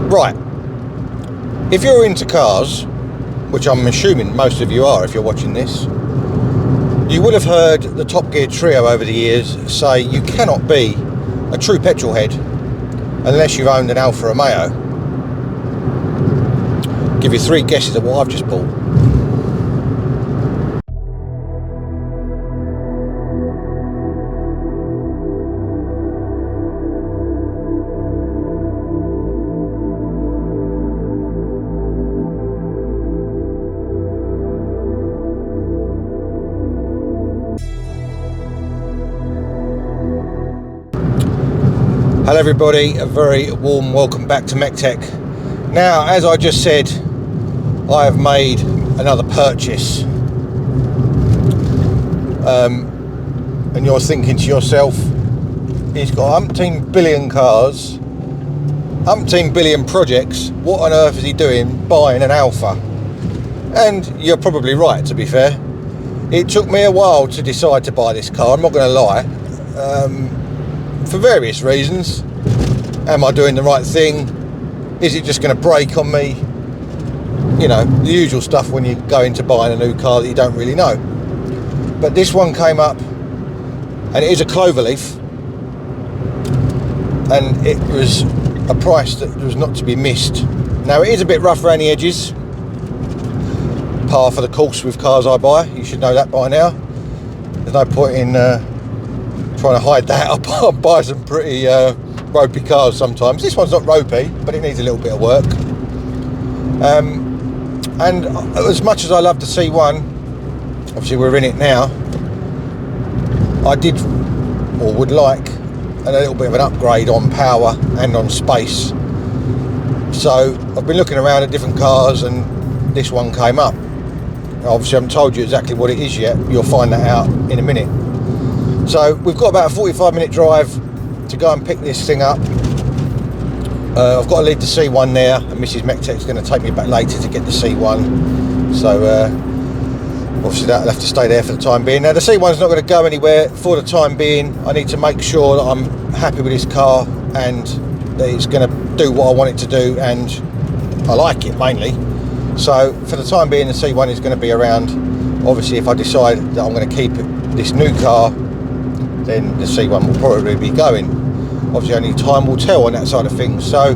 Right, if you're into cars, which I'm assuming most of you are if you're watching this, you will have heard the Top Gear trio over the years say you cannot be a true petrol head unless you've owned an Alfa Romeo. Give you 3 guesses at what I've just bought. Hello everybody, a very warm welcome back to MEC-TEC. Now, as I just said, I have made another purchase. And you're thinking to yourself, he's got umpteen billion cars, umpteen billion projects, what on earth is he doing buying an Alfa? And you're probably right, to be fair. It took me a while to decide to buy this car, I'm not going to lie. For various reasons. Am I doing the right thing? Is it just going to break on me? You know, the usual stuff when you go into buying a new car that you don't really know. But this one came up, and it is a Cloverleaf, and it was a price that was not to be missed. Now, it is a bit rough around the edges, par for the course with cars I buy. You should know that by now. There's no point in trying to hide that. I buy some pretty ropey cars sometimes. This one's not ropey, but it needs a little bit of work. And as much as I love the C1, obviously we're in it now, I did or would like a little bit of an upgrade on power and on space. So I've been looking around at different cars and this one came up. Obviously I haven't told you exactly what it is yet. You'll find that out in a minute. So we've got about a 45-minute drive to go and pick this thing up. I've got to leave the C1 there, and Mrs. MEC-TEC's going to take me back later to get the C1. So obviously that'll have to stay there for the time being. Now the C1's not going to go anywhere for the time being. I need to make sure that I'm happy with this car and that it's going to do what I want it to do, and I like it mainly. So for the time being, the C1 is going to be around. Obviously if I decide that I'm going to keep this new car, then the C1 will probably be going. Obviously only time will tell on that side of things. So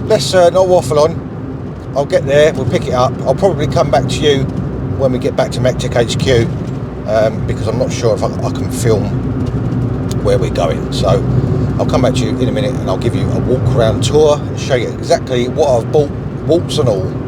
let's not waffle on. I'll get there, we'll pick it up. I'll probably come back to you when we get back to MEC-TEC HQ, because I'm not sure if I can film where we're going. So I'll come back to you in a minute and I'll give you a walk around tour and show you exactly what I've bought, warts and all.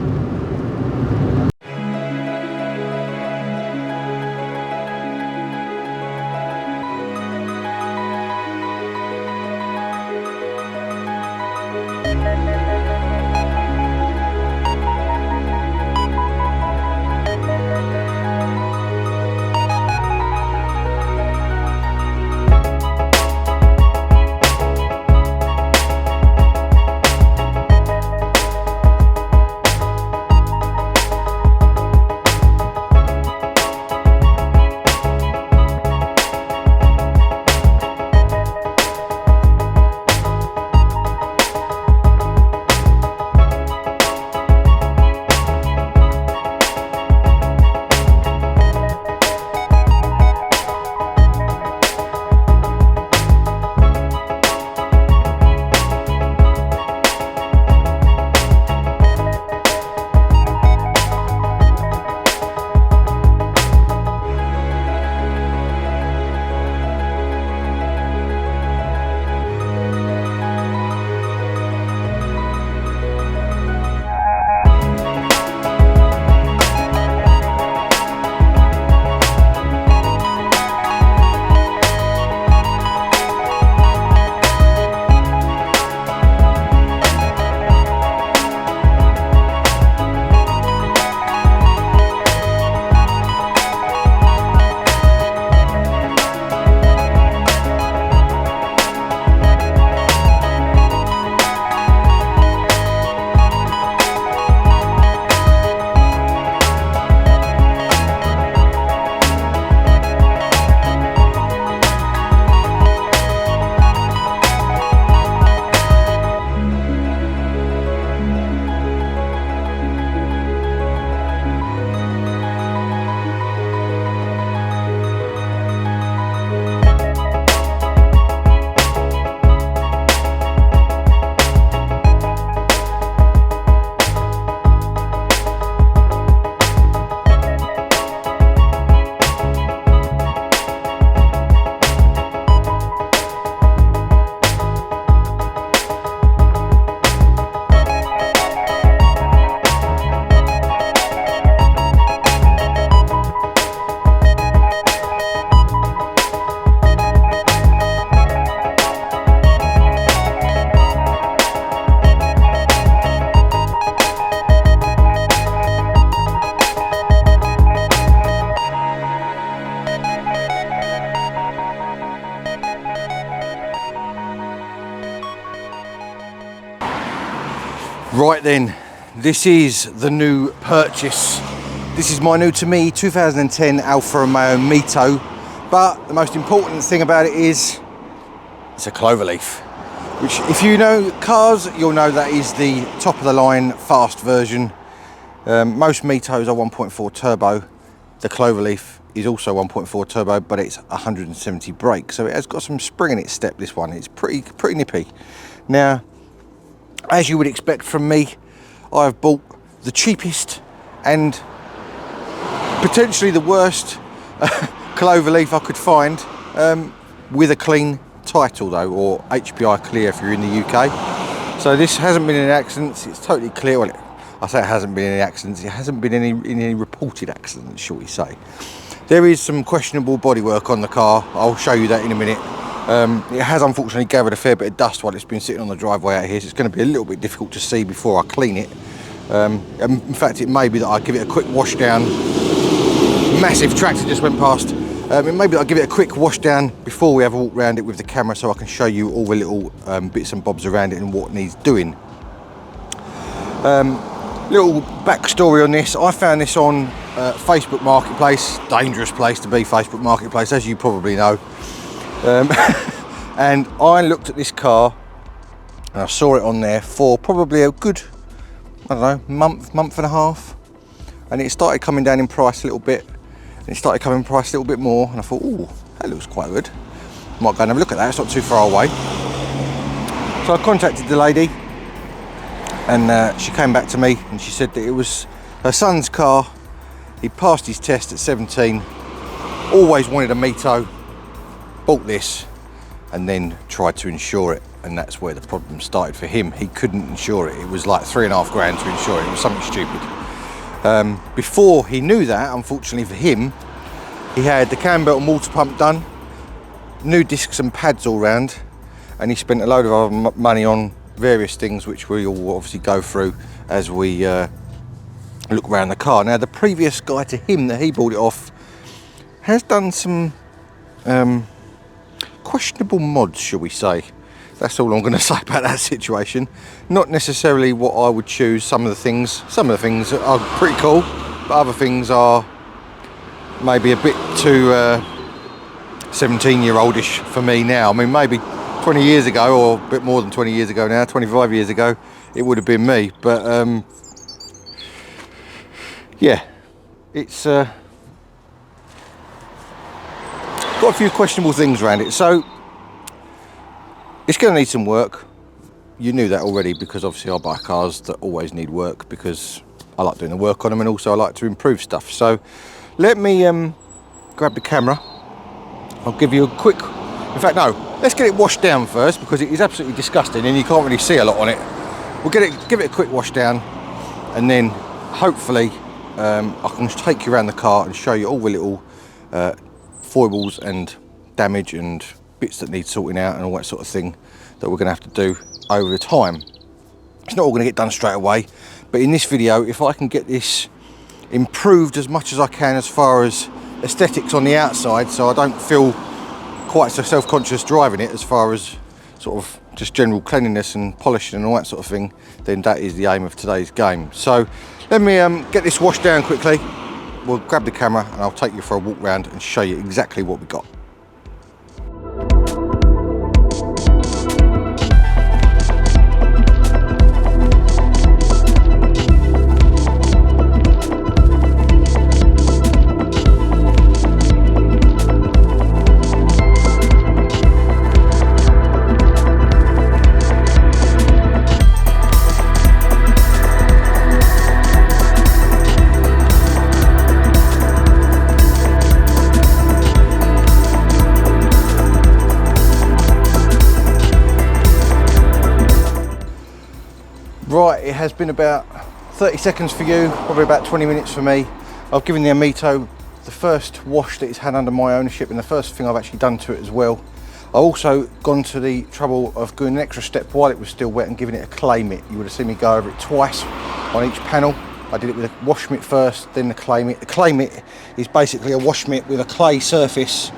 Right then, this is the new purchase. This is my new to me 2010 Alfa Romeo Mito, but the most important thing about it is it's a Cloverleaf, which if you know cars, you'll know that is the top of the line fast version. Most Mitos are 1.4 turbo. The Cloverleaf is also 1.4 turbo, but it's 170 brake, so it has got some spring in its step. This one, it's pretty nippy. Now, as you would expect from me, I've bought the cheapest and potentially the worst Cloverleaf I could find, with a clean title though, or HPI clear if you're in the UK. So this hasn't been in accidents, it's totally clear. Well, I say it hasn't been in any accidents, it hasn't been in any reported accidents, shall we say. There is some questionable bodywork on the car, I'll show you that in a minute. It has unfortunately gathered a fair bit of dust while it's been sitting on the driveway out here, so it's going to be a little bit difficult to see before I clean it. In fact, it may be that I give it a quick wash down. Massive tractor just went past. It may be that I give it a quick wash down before we have a walk around it with the camera, so I can show you all the little bits and bobs around it and what needs doing. Little backstory on this, I found this on Facebook Marketplace. Dangerous place to be, Facebook Marketplace, as you probably know. And I looked at this car and I saw it on there for probably a good, I don't know, month and a half, and it started coming down in price a little bit, and it started coming in price a little bit more, and I thought, oh, that looks quite good, might go and have a look at that, it's not too far away. So I contacted the lady, and she came back to me and she said that it was her son's car. He passed his test at 17, always wanted a Mito, bought this and then tried to insure it, and that's where the problem started for him. He couldn't insure it. It was like £3.5 grand to insure it. It was something stupid. Before he knew that, unfortunately for him, he had the cam belt and water pump done, new discs and pads all round, and he spent a load of other money on various things which we will obviously go through as we look around the car. Now, the previous guy to him that he bought it off has done some questionable mods, shall we say. That's all I'm going to say about that situation. Not necessarily what I would choose. Some of the things are pretty cool, but other things are maybe a bit too 17-year-oldish for me now. I mean, maybe 20 years ago, or a bit more than 20 years ago now, 25 years ago, it would have been me. But yeah, it's got a few questionable things around it, so it's going to need some work. You knew that already, because obviously I buy cars that always need work because I like doing the work on them, and also I like to improve stuff. So let me grab the camera. I'll give you a quick, in fact no, let's get it washed down first, because it is absolutely disgusting and you can't really see a lot on it. We'll give it a quick wash down, and then hopefully I can take you around the car and show you all the little foibles and damage and bits that need sorting out and all that sort of thing that we're going to have to do over the time. It's not all going to get done straight away, but in this video, if I can get this improved as much as I can as far as aesthetics on the outside, so I don't feel quite so self-conscious driving it, as far as sort of just general cleanliness and polishing and all that sort of thing, then that is the aim of today's game. So let me get this washed down quickly. We'll grab the camera and I'll take you for a walk round and show you exactly what we got. Right, it has been about 30 seconds for you, probably about 20 minutes for me. I've given the Mito the first wash that it's had under my ownership, and the first thing I've actually done to it as well. I've also gone to the trouble of going an extra step while it was still wet and giving it a clay mitt. You would have seen me go over it twice on each panel. I did it with a wash mitt first, then the clay mitt. The clay mitt is basically a wash mitt with a clay surface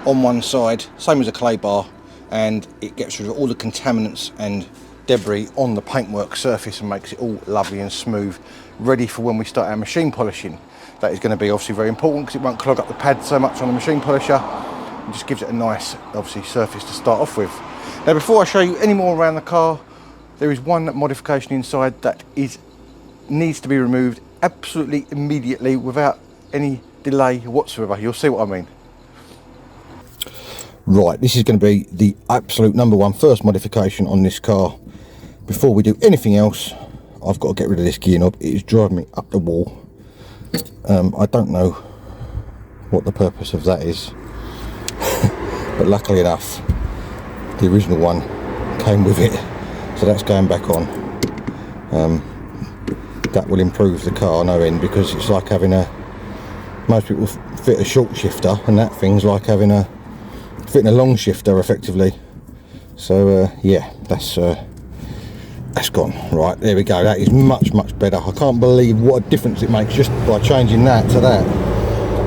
on one side, same as a clay bar, and it gets rid of all the contaminants and debris on the paintwork surface and makes it all lovely and smooth, ready for when we start our machine polishing. That is going to be obviously very important because it won't clog up the pad so much on the machine polisher, and just gives it a nice, obviously, surface to start off with. Now, before I show you any more around the car, there is one modification inside that needs to be removed absolutely immediately without any delay whatsoever. You'll see what I mean. Right, this is going to be the absolute #1 first modification on this car. Before we do anything else, I've got to get rid of this gear knob. It is driving me up the wall. I don't know what the purpose of that is, but luckily enough, the original one came with it, so that's going back on. That will improve the car no end, because it's like having most people fit a short shifter, and that thing's like fitting a long shifter effectively. So yeah, that's gone. Right, there we go. That is much better. I can't believe what a difference it makes just by changing that to that.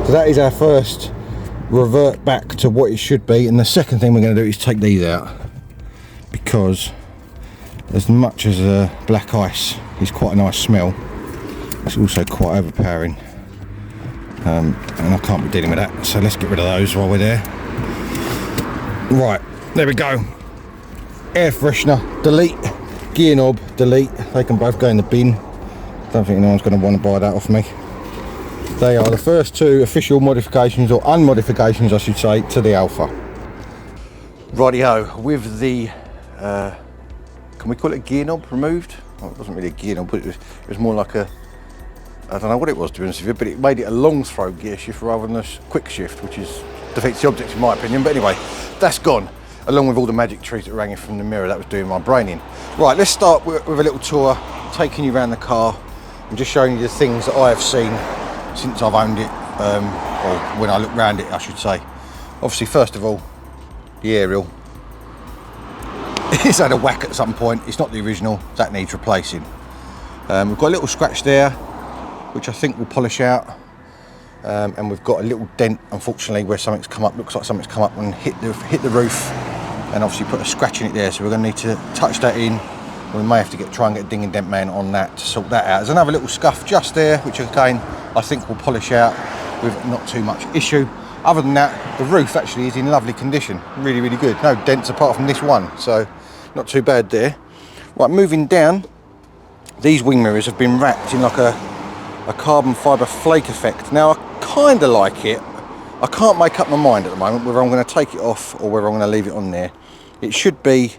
So that is our first revert back to what it should be. And the second thing we're going to do is take these out, because as much as black ice is quite a nice smell, it's also quite overpowering, and I can't be dealing with that. So let's get rid of those while we're there. Right, there we go. Air freshener, delete. Gear knob, delete. They can both go in the bin. Don't think anyone's going to want to buy that off me. They are the first two official modifications, or unmodifications I should say, to the Alfa. Rightio, with the can we call it a gear knob removed? Well, it wasn't really a gear knob, but it was more like I don't know what it was, to be honest with you, but it made it a long throw gear shift rather than a quick shift, which defeats the object in my opinion. But anyway, that's gone, along with all the magic trees that rang in from the mirror that was doing my brain in. Right, let's start with a little tour, taking you around the car and just showing you the things that I have seen since I've owned it, or when I look around it I should say. Obviously, first of all, the aerial. It's had a whack at some point. It's not the original, that needs replacing. We've got a little scratch there, which I think will polish out, and we've got a little dent, unfortunately, where something's come up, looks like something's come up and hit the roof, and obviously put a scratch in it there, so we're going to need to touch that in. We may have to try and get a ding and dent man on that to sort that out. There's another little scuff just there, which again I think will polish out with not too much issue. Other than that, the roof actually is in lovely condition, really good. No dents apart from this one, so not too bad there. Right, moving down, these wing mirrors have been wrapped in like a carbon fibre flake effect. Now I kind of like it. I can't make up my mind at the moment whether I'm going to take it off or whether I'm going to leave it on there. It should be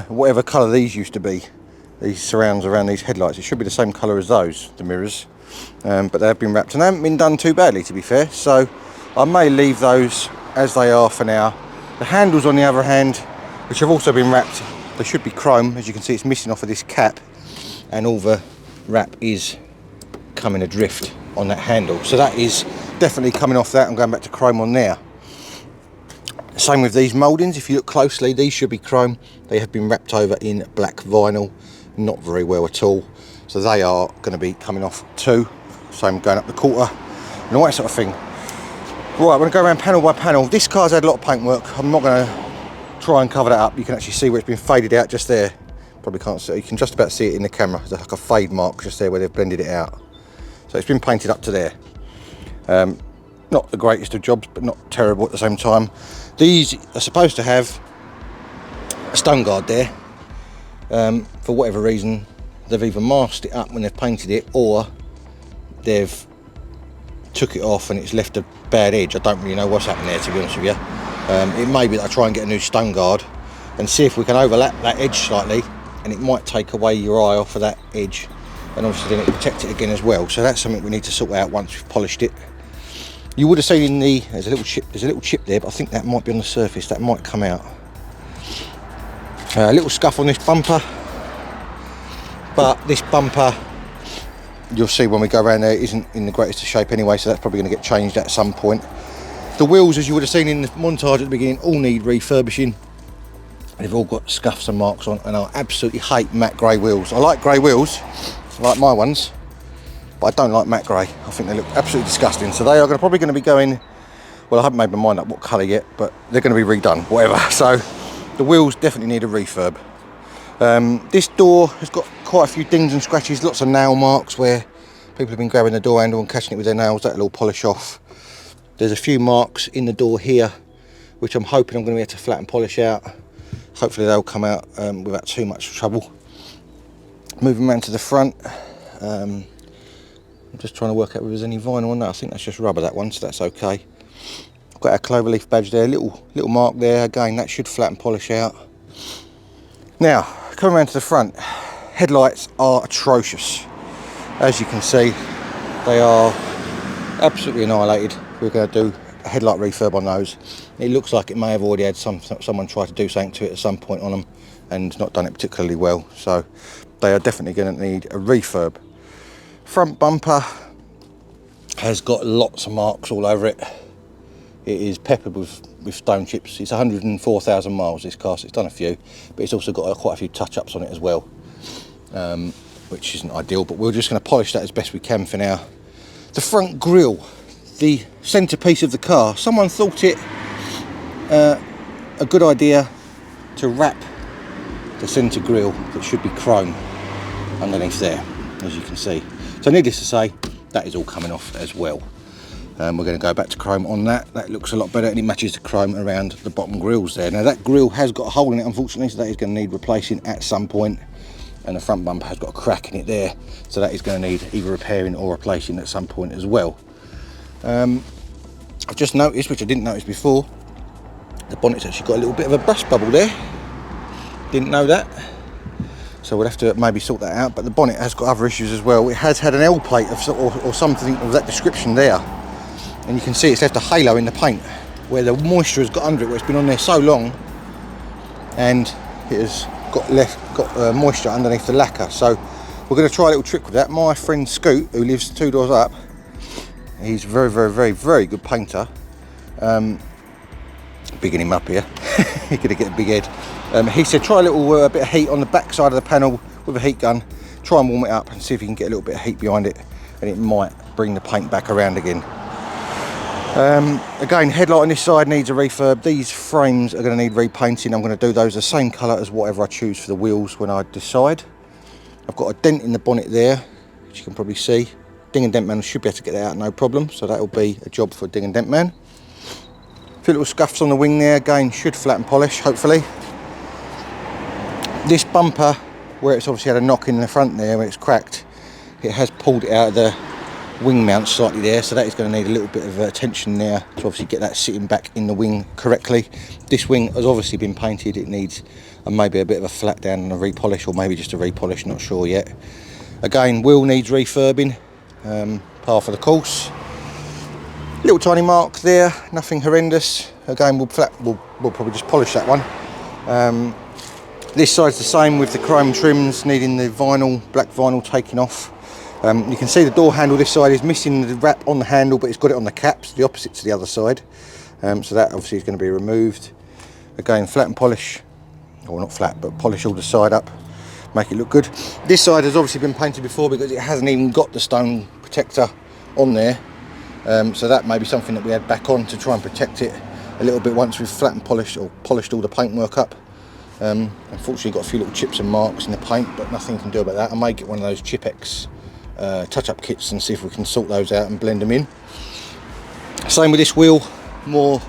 whatever colour these used to be, these surrounds around these headlights. It should be the same colour as those, the mirrors, but they have been wrapped and they haven't been done too badly, to be fair, so I may leave those as they are for now. The handles, on the other hand, which have also been wrapped, they should be chrome. As you can see, it's missing off of this cap, and all the wrap is coming adrift on that handle, so that is definitely coming off that and going back to chrome on there. Same with these mouldings. If you look closely, these should be chrome. They have been wrapped over in black vinyl, not very well at all, so they are going to be coming off too. Same going up the quarter and all that sort of thing. Right, I'm going to go around panel by panel. This car's had a lot of paintwork. I'm not going to try and cover that up. You can actually see where it's been faded out just there. Probably can't see it. You can just about see it in the camera. There's like a fade mark just there where they've blended it out. So it's been painted up to there. Not the greatest of jobs, but not terrible at the same time. These are supposed to have a stone guard there. For whatever reason, they've either masked it up when they've painted it, or they've took it off and it's left a bad edge. I don't really know what's happened there, to be honest with you. It may be that I try and get a new stone guard and see if we can overlap that edge slightly, and it might take away your eye off of that edge, and obviously then it protect it again as well. So that's something we need to sort out once we've polished it. You would have seen in the, there's a little chip there, but I think that might be on the surface. That might come out. A little scuff on this bumper, but this bumper, you'll see when we go around there, isn't in the greatest of shape anyway, so that's probably going to get changed at some point. The wheels, as you would have seen in the montage at the beginning, all need refurbishing. They've all got scuffs and marks on, and I absolutely hate matte grey wheels. I like grey wheels, like my ones, but I don't like matte grey. I think they look absolutely disgusting. So they are probably going to be going, well, I haven't made my mind up what colour yet, but they're going to be redone, whatever. So the wheels definitely need a refurb. This door has got quite a few dings and scratches, lots of nail marks where people have been grabbing the door handle and catching it with their nails. That'll all polish off. There's a few marks in the door here which I'm hoping I'm going to be able to flat and polish out. Hopefully they'll come out without too much trouble. Moving around to the front, I'm just trying to work out if there's any vinyl on that. I think that's just rubber, that one, so that's okay. I've got our Cloverleaf badge there, little mark there. Again, that should flat and polish out. Now, coming around to the front, headlights are atrocious. As you can see, they are absolutely annihilated. We're going to do a headlight refurb on those. It looks like it may have already had someone try to do something to it at some point on them and not done it particularly well. So they are definitely going to need a refurb. Front bumper has got lots of marks all over it. It is peppered with stone chips. It's 104,000 miles, this car, so it's done a few, but it's also got quite a few touch-ups on it as well, which isn't ideal, but we're just going to polish that as best we can for now. The front grille, the centrepiece of the car, someone thought it a good idea to wrap the centre grille that should be chrome underneath there, as you can see. So needless to say, that is all coming off as well. We're going to go back to chrome on that. That looks a lot better and it matches the chrome around the bottom grills there. Now that grille has got a hole in it, unfortunately, so that is going to need replacing at some point. And the front bumper has got a crack in it there, so that is going to need either repairing or replacing at some point as well. I've just noticed, which I didn't notice before, the bonnet's actually got a little bit of a burst bubble there. Didn't know that. So we'll have to maybe sort that out, but the bonnet has got other issues as well. It has had an L plate or something of that description there. And you can see it's left a halo in the paint where the moisture has got under it, where it's been on there so long and it has got moisture underneath the lacquer. So we're going to try a little trick with that. My friend Scoot, who lives 2 doors up, he's a very good painter. Bigging him up here. He's going to get a big head. He said try a little bit of heat on the back side of the panel with a heat gun, try and warm it up and see if you can get a little bit of heat behind it, and it might bring the paint back around again. Again, headlight on this side needs a refurb. These frames are going to need repainting. I'm going to do those the same colour as whatever I choose for the wheels when I decide. I've got a dent in the bonnet there, which you can probably see. Ding and Dent Man should be able to get that out no problem, so that will be a job for Ding and Dent Man. A few little scuffs on the wing there, again should flat and polish hopefully. This bumper, where it's obviously had a knock in the front there, where it's cracked, it has pulled it out of the wing mount slightly there, so that is going to need a little bit of attention there to obviously get that sitting back in the wing correctly. This wing has obviously been painted, it needs maybe a bit of a flat down and a repolish, or maybe just a repolish, not sure yet. Again, wheel needs refurbing, par for the course. Little tiny mark there, nothing horrendous. Again, we'll probably just polish that one. This side's the same with the chrome trims, needing the vinyl, black vinyl taken off. You can see the door handle this side is missing the wrap on the handle, but it's got it on the caps, the opposite to the other side. So that obviously is going to be removed. Again, flat and polish, or not flat, but polish all the side up, make it look good. This side has obviously been painted before because it hasn't even got the stone protector on there. So that may be something that we add back on to try and protect it a little bit once we've flat and polished or polished all the paintwork up. Unfortunately got a few little chips and marks in the paint, but nothing you can do about that. I may get one of those Chip-X touch-up kits and see if we can sort those out and blend them in. Same with this wheel, more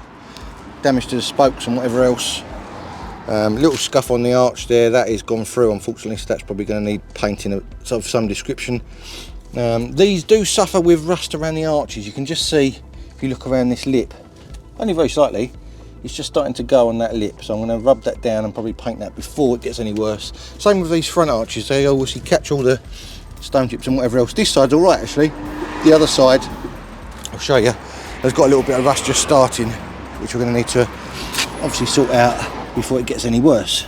damage to the spokes and whatever else. Little scuff on the arch there, that is gone through unfortunately, so that's probably going to need painting of some description. These do suffer with rust around the arches. You can just see if you look around this lip, only very slightly, it's just starting to go on that lip, so I'm going to rub that down and probably paint that before it gets any worse. Same with these front arches, they obviously catch all the stone chips and whatever else. This side's alright actually, the other side, I'll show you, has got a little bit of rust just starting, which we're going to need to obviously sort out before it gets any worse.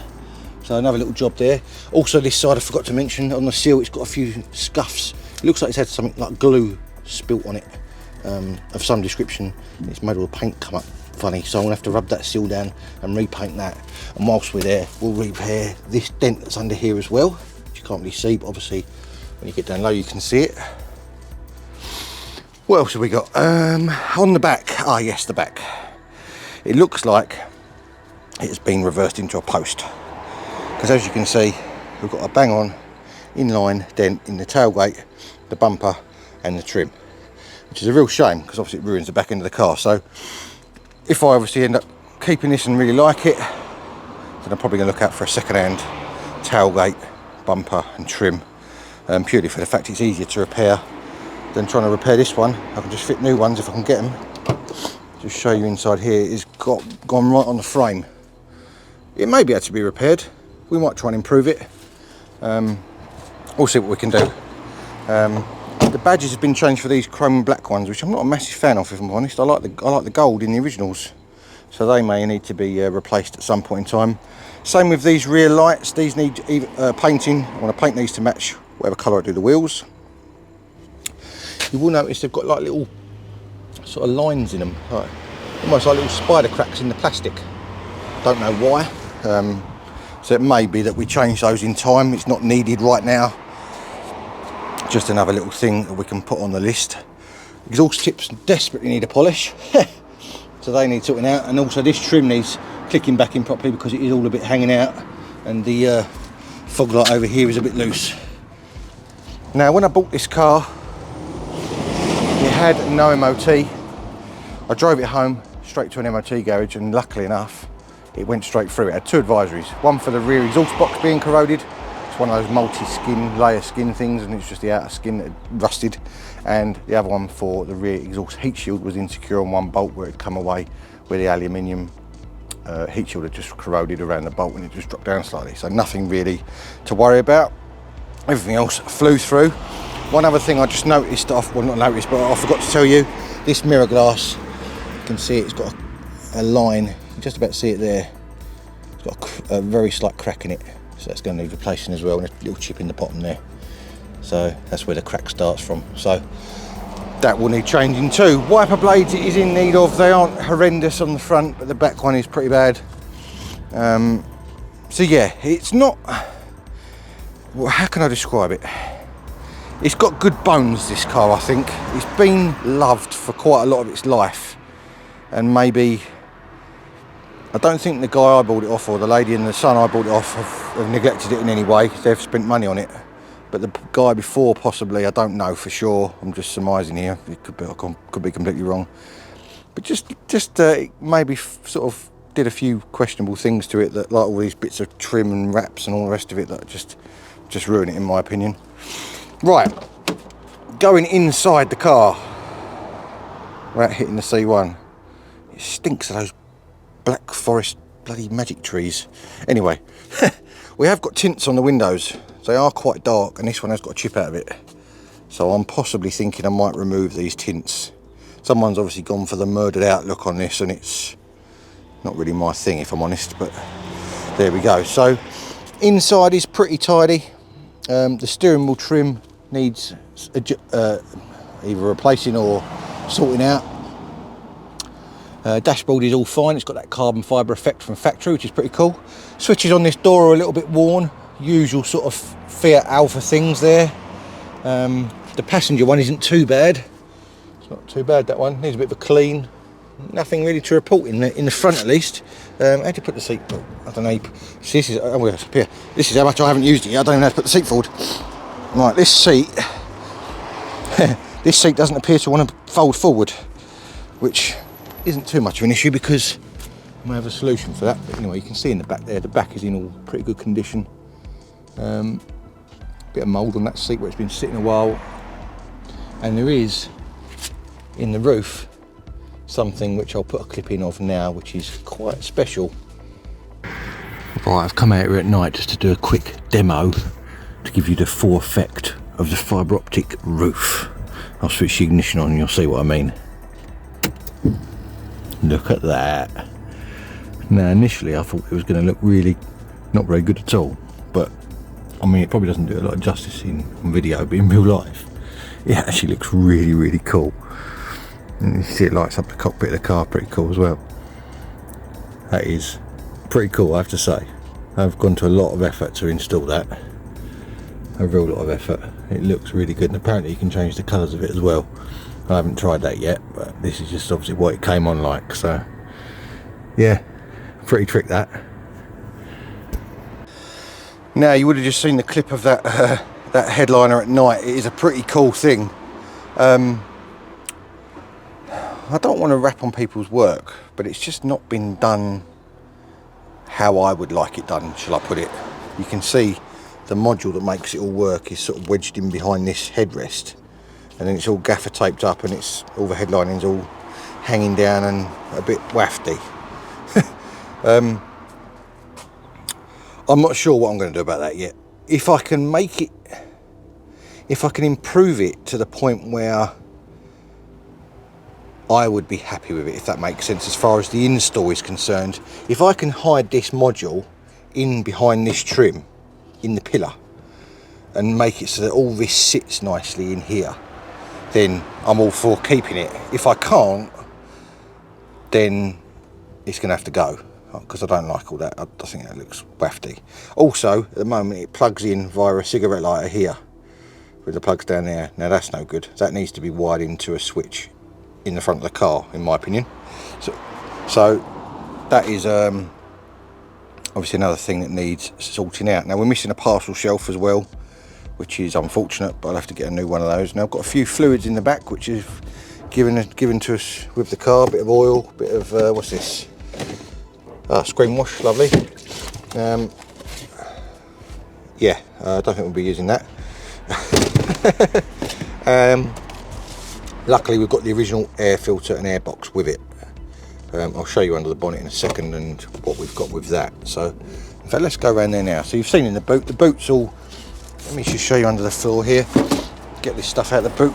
So another little job there. Also this side I forgot to mention, on the seal it's got a few scuffs. It looks like it's had something like glue spilt on it of some description. It's made all the paint come up funny, so I'm going to have to rub that seal down and repaint that. And whilst we're there, we'll repair this dent that's under here as well, which you can't really see, but obviously when you get down low you can see it. What else have we got? On the back, yes, the back. It looks like it has been reversed into a post, because as you can see we've got a bang on inline dent in the tailgate, the bumper and the trim, which is a real shame because obviously it ruins the back end of the car. So if I obviously end up keeping this and really like it, then I'm probably going to look out for a second-hand tailgate, bumper and trim, purely for the fact it's easier to repair than trying to repair this one. I can just fit new ones if I can get them. Just show you inside here, it's gone right on the frame. It may be able to be repaired. We might try and improve it. We'll see what we can do. The badges have been changed for these chrome and black ones, which I'm not a massive fan of, if I'm honest. I like the gold in the originals, so they may need to be replaced at some point in time. Same with these rear lights. These need painting. I want to paint these to match whatever colour I do the wheels. You will notice they've got like little sort of lines in them, like, almost like little spider cracks in the plastic. Don't know why. So it may be that we change those in time. It's not needed right now. Just another little thing that we can put on the list. Exhaust tips desperately need a polish. So they need sorting out. And also this trim needs clicking back in properly because it is all a bit hanging out. And the fog light over here is a bit loose. Now when I bought this car, it had no MOT. I drove it home straight to an MOT garage, and luckily enough it went straight through. It had two advisories, one for the rear exhaust box being corroded. It's one of those multi-skin, layer skin things, and it's just the outer skin that had rusted, and the other one for the rear exhaust heat shield was insecure on one bolt where it had come away, where the aluminium heat shield had just corroded around the bolt and it just dropped down slightly. So nothing really to worry about. Everything else flew through. One other thing I just noticed, well not noticed, but I forgot to tell you, this mirror glass, you can see it's got a line, you can just about see it there. It's got a very slight crack in it, so that's going to need replacing as well, and a little chip in the bottom there. So that's where the crack starts from. So that will need changing too. Wiper blades it is in need of. They aren't horrendous on the front, but the back one is pretty bad. So yeah, it's not, well, how can I describe it? It's got good bones, this car, I think. It's been loved for quite a lot of its life. And maybe, I don't think the guy I bought it off, or the lady and the son I bought it off, have neglected it in any way. They've spent money on it. But the guy before, possibly, I don't know for sure. I'm just surmising here. It could be, I could be completely wrong. But just maybe sort of did a few questionable things to it, that like all these bits of trim and wraps and all the rest of it, that just ruin it in my opinion. Right, going inside the car without hitting the C1. It stinks of those Black Forest bloody magic trees. Anyway, we have got tints on the windows. They are quite dark, and this one has got a chip out of it. So I'm possibly thinking I might remove these tints. Someone's obviously gone for the murdered out look on this, and it's not really my thing if I'm honest, but there we go. So inside is pretty tidy. The steering wheel trim needs either replacing or sorting out. Dashboard is all fine. It's got that carbon fibre effect from factory, which is pretty cool. Switches on this door are a little bit worn. Usual sort of Fiat Alfa things there. The passenger one isn't too bad. It's not too bad, that one. Needs a bit of a clean. Nothing really to report in the front at least. How do you put the seat? I don't know. See, this is, oh, here. This is how much I haven't used it yet. I don't even know how to put the seat forward. Right, this seat, this seat doesn't appear to want to fold forward, which isn't too much of an issue because I may have a solution for that. But anyway, you can see in the back there, the back is in all pretty good condition. Bit of mould on that seat where it's been sitting a while, and there is in the roof something which I'll put a clip in of now, which is quite special. Right, I've come out here at night just to do a quick demo to give you the full effect of the fibre optic roof. I'll switch the ignition on and you'll see what I mean. Look at that. Now initially I thought it was going to look really not very good at all, but I mean it probably doesn't do a lot of justice on video, but in real life it actually looks really, really cool. And you see it lights up the cockpit of the car, pretty cool as well. That is pretty cool, I have to say. I've gone to a lot of effort to install that. A real lot of effort. It looks really good, and apparently you can change the colours of it as well. I haven't tried that yet, but this is just obviously what it came on like, so yeah, pretty trick that. Now you would have just seen the clip of that that headliner at night. It is a pretty cool thing. I don't want to rap on people's work, but it's just not been done how I would like it done, shall I put it. You can see the module that makes it all work is sort of wedged in behind this headrest, and then it's all gaffer taped up, and it's all the headlining's all hanging down and a bit wafty. I'm not sure what I'm going to do about that yet. If I can make it, if I can improve it to the point where I would be happy with it, if that makes sense, as far as the install is concerned. If I can hide this module in behind this trim in the pillar and make it so that all this sits nicely in here, then I'm all for keeping it. If I can't, then it's going to have to go, because I don't like all that. I think that looks wafty. Also, at the moment, it plugs in via a cigarette lighter here with the plugs down there. Now that's no good. That needs to be wired into a switch in the front of the car, in my opinion. So that is obviously another thing that needs sorting out. Now we're missing a parcel shelf as well, which is unfortunate, but I'll have to get a new one of those. Now I've got a few fluids in the back which is given to us with the car. A bit of oil, bit of what's this? Screen wash, lovely. Yeah, I don't think we'll be using that. Luckily we've got the original air filter and air box with it. I'll show you under the bonnet in a second and what we've got with that. So in fact, let's go around there now. So you've seen in the boot, the boot's all, let me just show you under the floor here. Get this stuff out of the boot.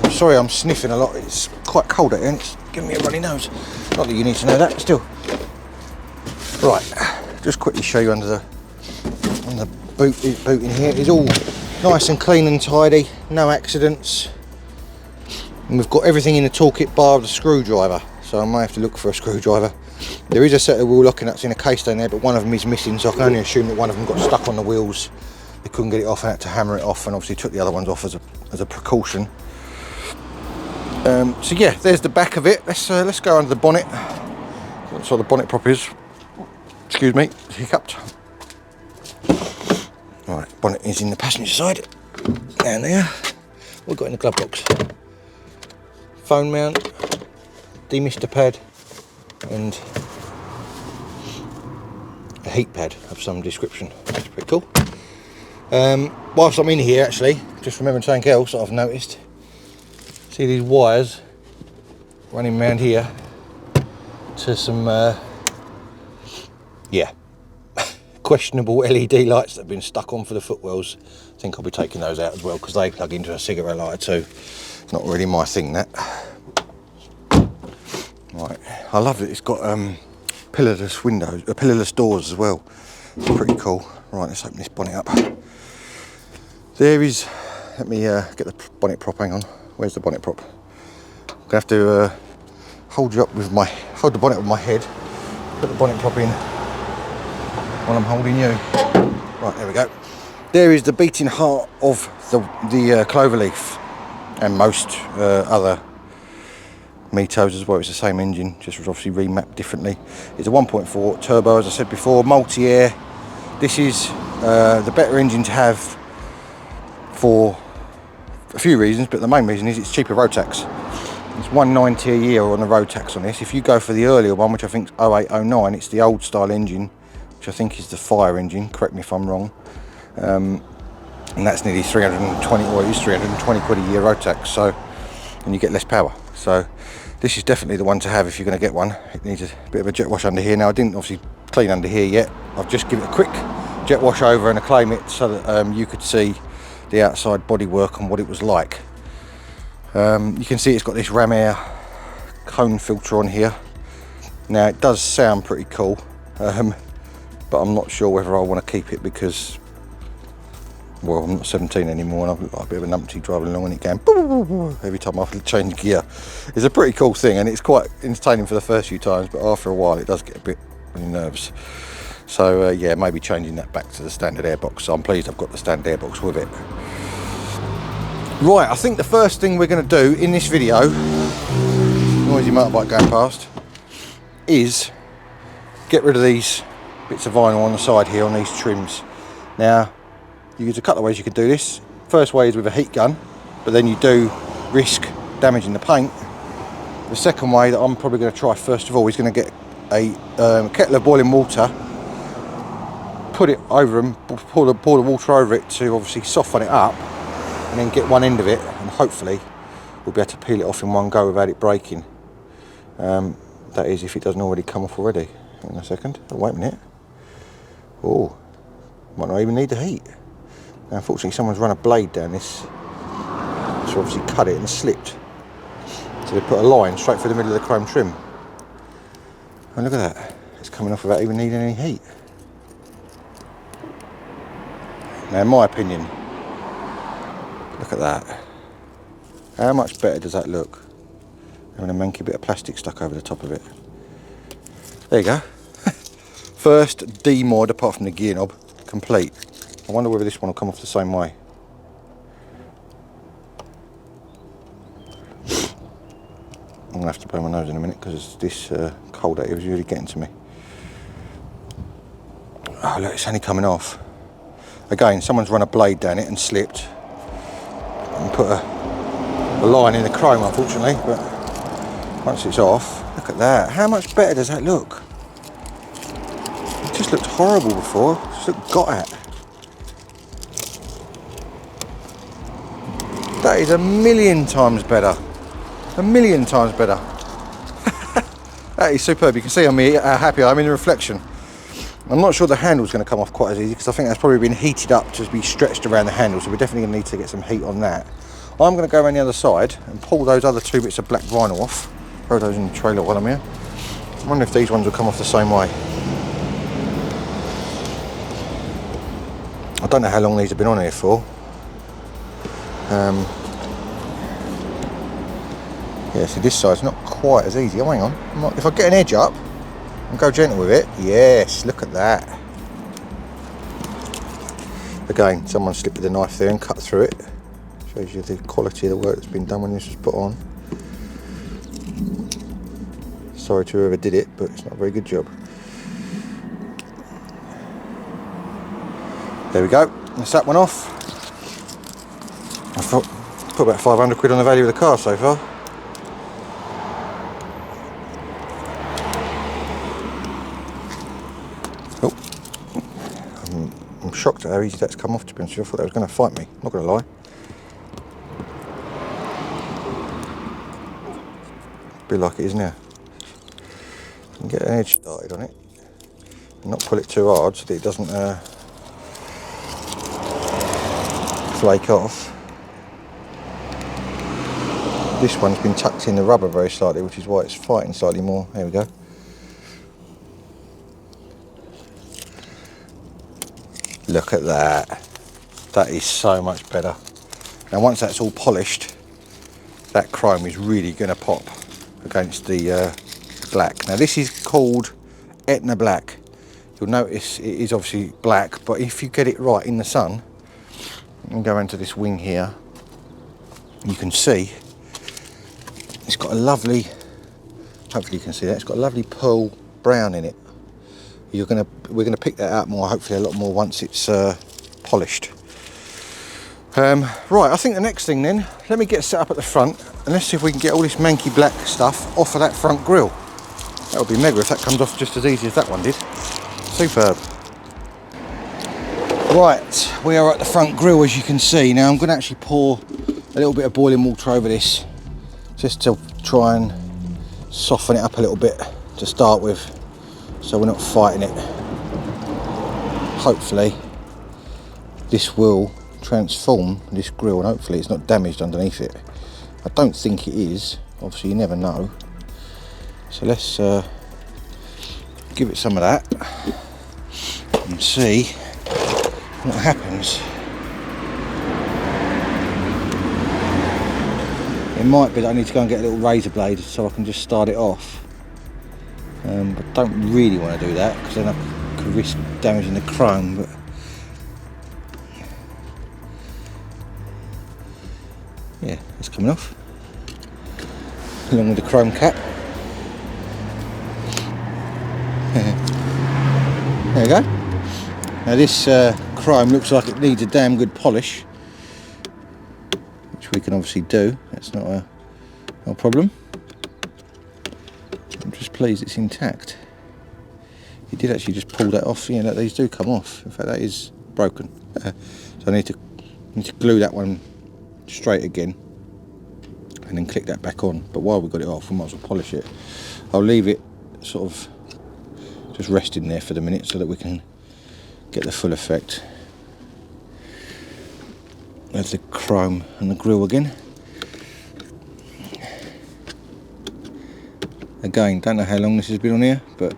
I'm sorry I'm sniffing a lot, it's quite cold out here and it's giving me a runny nose. Not that you need to know that, but still. Right, just quickly show you under the boot in here. It's all nice and clean and tidy, no accidents. And we've got everything in the toolkit bar the screwdriver, so I might have to look for a screwdriver. There is a set of wheel locking nuts in a case down there, but one of them is missing, so I can only assume that one of them got stuck on the wheels. They couldn't get it off and had to hammer it off, and obviously took the other ones off as a precaution. So yeah, there's the back of it. Let's go under the bonnet. That's how the bonnet prop is. Excuse me, hiccuped. Right, bonnet is in the passenger side. Down there. What we've got in the glove box? Phone mount, demister pad, and a heat pad of some description. That's pretty cool. Whilst I'm in here, actually, just remembered something else that I've noticed. See these wires running around here to some questionable LED lights that have been stuck on for the footwells. I think I'll be taking those out as well, because they plug into a cigarette lighter too. It's not really my thing, that. Right, I love that it's got pillarless windows, pillarless doors as well. It's pretty cool. Right, let's open this bonnet up. There is, let me get the bonnet prop, hang on. Where's the bonnet prop? I'm gonna have to hold the bonnet with my head, put the bonnet prop in while I'm holding you. Right, there we go. There is the beating heart of the Cloverleaf, and most other Mitos as well. It's the same engine, just was obviously remapped differently. It's a 1.4 turbo, as I said before, multi-air. This is the better engine to have for a few reasons, but the main reason is it's cheaper road tax. It's $190 a year on the road tax on this. If you go for the earlier one, which I think is 0809, it's the old style engine, which I think is the fire engine, correct me if I'm wrong, and that's nearly 320, or it is 320 quid a year road tax, so, and you get less power. So this is definitely the one to have if you're going to get one. It needs a bit of a jet wash under here. Now I didn't obviously clean under here yet. I've just given it a quick jet wash over and acclaim it so that you could see the outside bodywork and what it was like. You can see it's got this ram air cone filter on here. Now it does sound pretty cool, but I'm not sure whether I want to keep it, because, well, I'm not 17 anymore and I've got a bit of a numpty driving along and it going every time I change gear. It's a pretty cool thing and it's quite entertaining for the first few times, but after a while it does get a bit on your nerves. So yeah, maybe changing that back to the standard airbox. So I'm pleased I've got the standard airbox with it. Right, I think the first thing we're going to do in this video, noisy motorbike going past, is get rid of these bits of vinyl on the side here on these trims. Now, there's a couple of ways you could do this. First way is with a heat gun, but then you do risk damaging the paint. The second way that I'm probably going to try first of all is going to get a kettle of boiling water, put it over them, pour the water over it to obviously soften it up, and then get one end of it, and hopefully we'll be able to peel it off in one go without it breaking. That is if it doesn't already come off already. Hang on a second. Oh, wait a minute. Oh, might not even need the heat. Now, unfortunately, someone's run a blade down this, so obviously cut it and slipped. So they put a line straight through the middle of the chrome trim. And look at that. It's coming off without even needing any heat. Now, in my opinion, look at that. How much better does that look? Having a manky bit of plastic stuck over the top of it. There you go. First demod, apart from the gear knob, complete. I wonder whether this one will come off the same way. I'm gonna have to blow my nose in a minute because this cold out here is really getting to me. Oh look, it's only coming off. Again, someone's run a blade down it and slipped and put a line in the chrome, unfortunately, but once it's off, look at that. How much better does that look? It just looked horrible before. It just looked got at. That is a million times better. A million times better. That is superb. You can see on me how happy I am in the reflection. I'm not sure the handle's going to come off quite as easy because I think that's probably been heated up to be stretched around the handle, so we're definitely going to need to get some heat on that. I'm going to go around the other side and pull those other two bits of black vinyl off. Throw those in the trailer while I'm here. I wonder if these ones will come off the same way. I don't know how long these have been on here for. Yeah, see this side's not quite as easy. Oh, hang on. If I get an edge up and go gentle with it, yes, look at that. Again, someone slipped with a knife there and cut through it. Shows you the quality of the work that's been done when this was put on. Sorry to whoever did it, but it's not a very good job. There we go. That's that one off. I thought put about 500 quid on the value of the car so far. Oh, I'm shocked at how easy that's come off, to be honest with you. I thought that was going to fight me, not going to lie. Be like it is now. And get an edge started on it and not pull it too hard so that it doesn't flake off. This one's been tucked in the rubber very slightly, which is why it's fighting slightly more. There we go. Look at that. That is so much better. Now once that's all polished, that chrome is really going to pop against the black. Now this is called Etna Black. You'll notice it is obviously black, but if you get it right in the sun, and go into this wing here, you can see it's got a lovely, hopefully you can see that, it's got a lovely pearl brown in it. We're gonna pick that out more, hopefully a lot more once it's polished. Right, I think the next thing then, let me get set up at the front and let's see if we can get all this manky black stuff off of that front grille. That would be mega if that comes off just as easy as that one did. Superb. Right, we are at the front grille, as you can see. Now I'm going to actually pour a little bit of boiling water over this just to try and soften it up a little bit to start with, so we're not fighting it. Hopefully this will transform this grille and hopefully it's not damaged underneath it. I don't think it is, obviously you never know. So let's give it some of that and see what happens. It might be that I need to go and get a little razor blade so I can just start it off. But don't really want to do that because then I could risk damaging the chrome. But yeah, it's coming off along with the chrome cap. There you go. Now this chrome looks like it needs a damn good polish, which we can obviously do. That's not a problem. I'm just pleased it's intact. He did actually just pull that off. Yeah, these do come off. In fact, that is broken. So I need to glue that one straight again and then click that back on. But while we've got it off, we might as well polish it. I'll leave it sort of just resting there for the minute so that we can get the full effect. There's the chrome and the grille again. Again, don't know how long this has been on here, but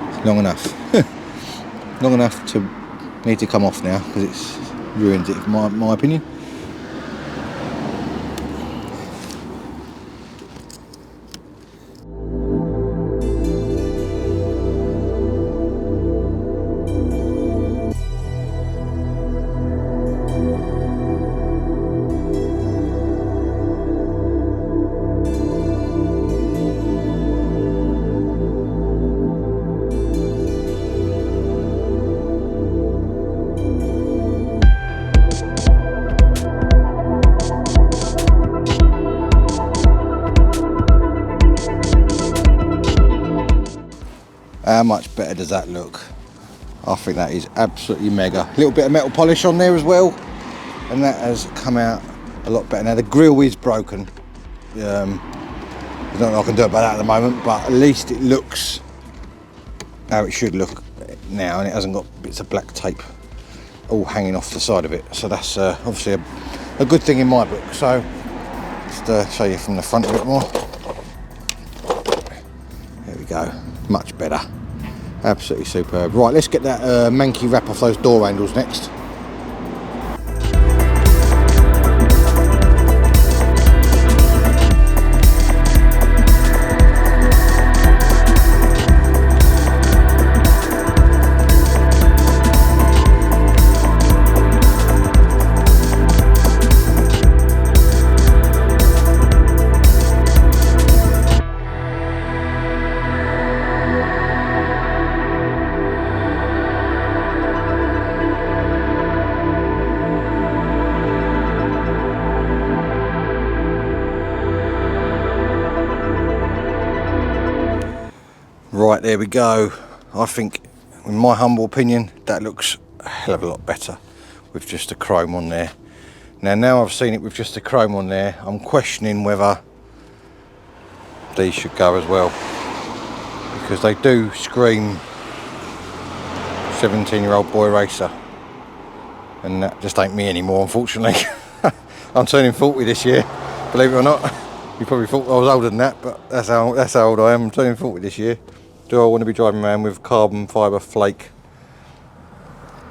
it's long enough. Long enough to need to come off now because it's ruined it, in my opinion. How much better does that look? I think that is absolutely mega. A little bit of metal polish on there as well, and that has come out a lot better. Now the grille is broken. There's nothing I can do about that at the moment, but at least it looks how it should look now, and it hasn't got bits of black tape all hanging off the side of it. So that's obviously a good thing in my book. So just show you from the front a bit more. There we go, much better. Absolutely superb. Right, let's get that manky wrap off those door handles next. Right, there we go. I think, in my humble opinion, that looks a hell of a lot better with just the chrome on there. Now I've seen it with just the chrome on there, I'm questioning whether these should go as well, because they do scream 17-year-old boy racer, and that just ain't me anymore, unfortunately. I'm turning 40 this year, believe it or not. You probably thought I was older than that, but that's how old I am. I'm turning 40 this year. Do I want to be driving around with carbon fibre flake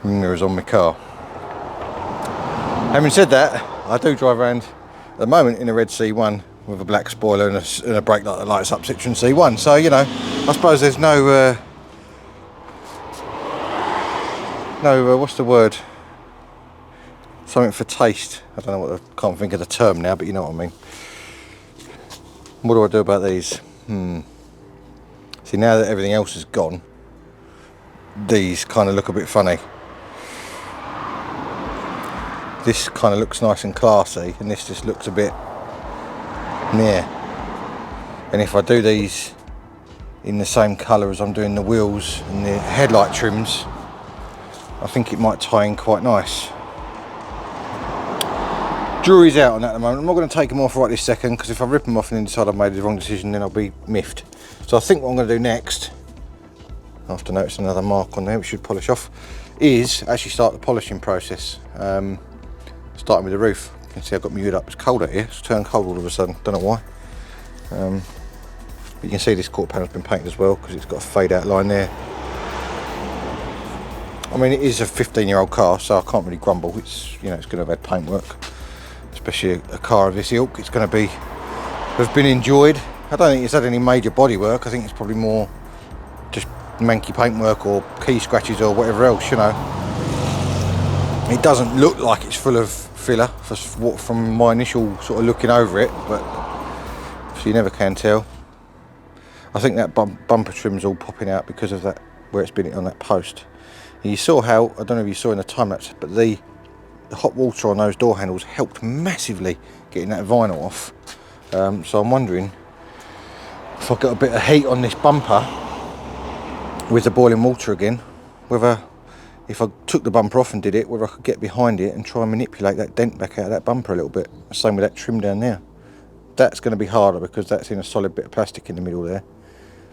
mirrors on my car? Having said that, I do drive around at the moment in a red C1 with a black spoiler and a brake light that lights up Citroen C1. So, you know, I suppose there's no what's the word? Something for taste. I don't know I can't think of the term now, but you know what I mean. What do I do about these? See, now that everything else is gone, these kind of look a bit funny. This kind of looks nice and classy, and this just looks a bit near. And if I do these in the same colour as I'm doing the wheels and the headlight trims, I think it might tie in quite nice. Jury's out on that at the moment. I'm not going to take them off right this second, because if I rip them off and then decide I've made the wrong decision, then I'll be miffed. So I think what I'm going to do next, after noticing another mark on there we should polish off, is actually start the polishing process. Starting with the roof. You can see I've got my hood up. It's cold out here. It's turned cold all of a sudden. Don't know why. But you can see this quarter panel's been painted as well, because it's got a fade out line there. I mean, it is a 15-year-old car, so I can't really grumble. It's, you know, it's going to have had paint work. Especially a car of this ilk, it's going to have been enjoyed. I don't think it's had any major body work. I think it's probably more just manky paintwork or key scratches or whatever else, you know. It doesn't look like it's full of filler from my initial sort of looking over it, but so you never can tell. I think that bumper trim's all popping out because of that, where it's been on that post. You saw how, I don't know if you saw in the time lapse, but the hot water on those door handles helped massively getting that vinyl off. So I'm wondering if I got a bit of heat on this bumper with the boiling water again, whether if I took the bumper off and did it, whether I could get behind it and try and manipulate that dent back out of that bumper a little bit. Same with that trim down there. That's going to be harder because that's in a solid bit of plastic in the middle there.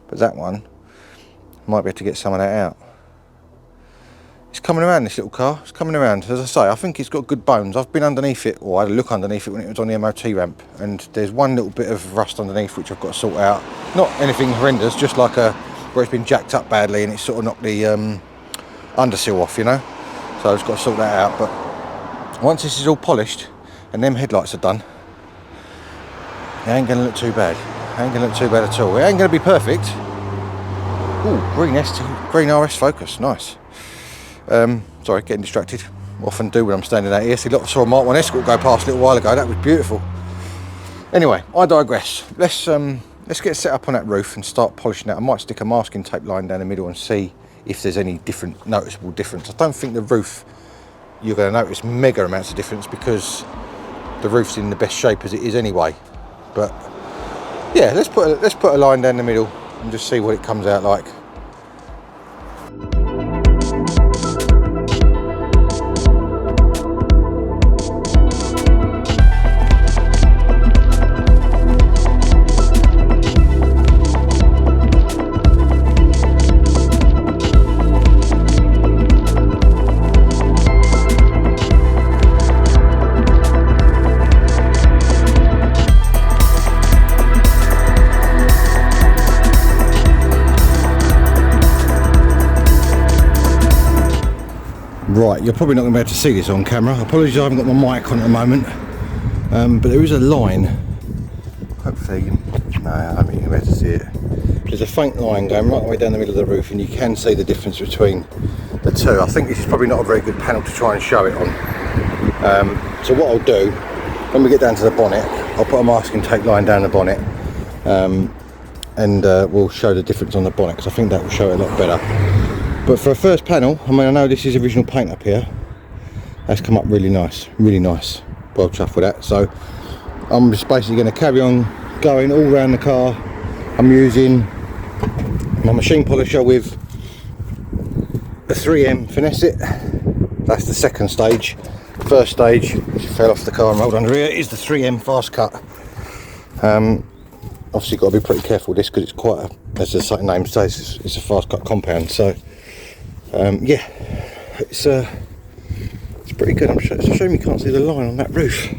But that one, might be able to get some of that out. It's coming around, this little car. It's coming around. As I say, I think it's got good bones. I've been underneath it, or I had a look underneath it when it was on the MOT ramp, and there's one little bit of rust underneath which I've got to sort out. Not anything horrendous, just like where it's been jacked up badly and it's sort of knocked the undersill off, you know. So I've just got to sort that out. But once this is all polished and them headlights are done, it ain't going to look too bad. It ain't going to look too bad at all. It ain't going to be perfect. Ooh, green RS Focus, nice. Sorry, getting distracted. Often do when I'm standing out here. See, look, I saw a Mark 1 Escort go past a little while ago. That was beautiful. Anyway, I digress. Let's get set up on that roof and start polishing that. I might stick a masking tape line down the middle and see if there's any noticeable difference. I don't think the roof you're going to notice mega amounts of difference because the roof's in the best shape as it is anyway. But yeah, let's put a line down the middle and just see what it comes out like. Right, you're probably not going to be able to see this on camera. Apologies, I haven't got my mic on at the moment. But there is a line. Hopefully, no, I don't think you're going to be able to see it. There's a faint line going right the way down the middle of the roof, and you can see the difference between the two. I think this is probably not a very good panel to try and show it on. So what I'll do, when we get down to the bonnet, I'll put a masking tape line down the bonnet, and we'll show the difference on the bonnet, because I think that will show it a lot better. But for a first panel, I mean, I know this is original paint up here. That's come up really nice, really nice. Well chuffed with that. So I'm just basically going to carry on going all around the car. I'm using my machine polisher with a 3M Finesse It. That's the second stage. First stage, which fell off the car and rolled under here, is the 3M Fast Cut. Obviously got to be pretty careful with this because it's quite a, as the name says, it's a fast cut compound. So yeah, it's pretty good. It's a shame you can't see the line on that roof,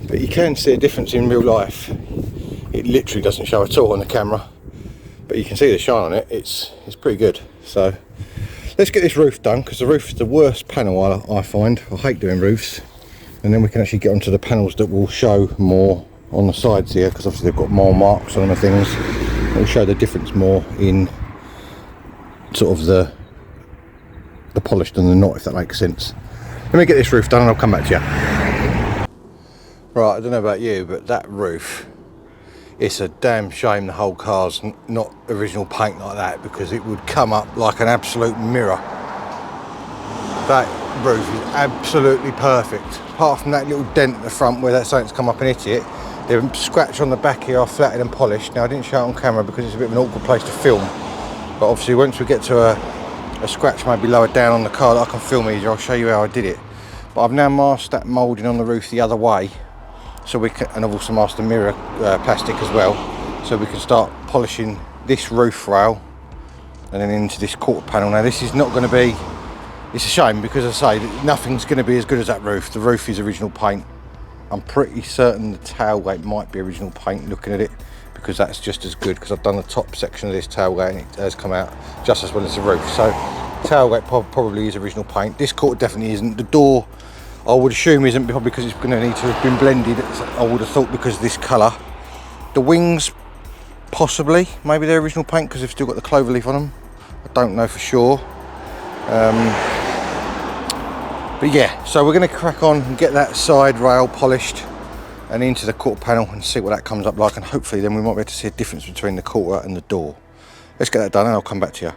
but you can see a difference in real life. It literally doesn't show at all on the camera, but you can see the shine on it. It's pretty good. So let's get this roof done, because the roof is the worst panel I find. I hate doing roofs, and then we can actually get onto the panels that will show more on the sides here, because obviously they've got more marks on them and things. It will show the difference more in sort of the polished and the not, if that makes sense. Let me get this roof done and I'll come back to you. Right, I don't know about you, but that roof, it's a damn shame the whole car's not original paint like that, because it would come up like an absolute mirror. That roof is absolutely perfect, apart from that little dent at the front where that something's come up and hit it. The scratch on the back here I flatted and polished. Now I didn't show it on camera because it's a bit of an awkward place to film, but obviously once we get to a scratch maybe lower down on the car that I can film easier, I'll show you how I did it. But I've now masked that moulding on the roof the other way, so we can, and I've also masked the mirror plastic as well, so we can start polishing this roof rail and then into this quarter panel. Now this is not going to be, it's a shame because as I say, nothing's going to be as good as that roof. The roof is original paint. I'm pretty certain the tailgate might be original paint looking at it, because that's just as good, because I've done the top section of this tailgate and it has come out just as well as the roof. So tailgate probably is original paint. This quarter definitely isn't. The door I would assume isn't, probably because it's going to need to have been blended, I would have thought, because of this colour. The wings possibly, maybe they're original paint because they've still got the cloverleaf on them. I don't know for sure. But yeah, so we're going to crack on and get that side rail polished and into the quarter panel and see what that comes up like, and hopefully then we might be able to see a difference between the quarter and the door. Let's get that done and I'll come back to you.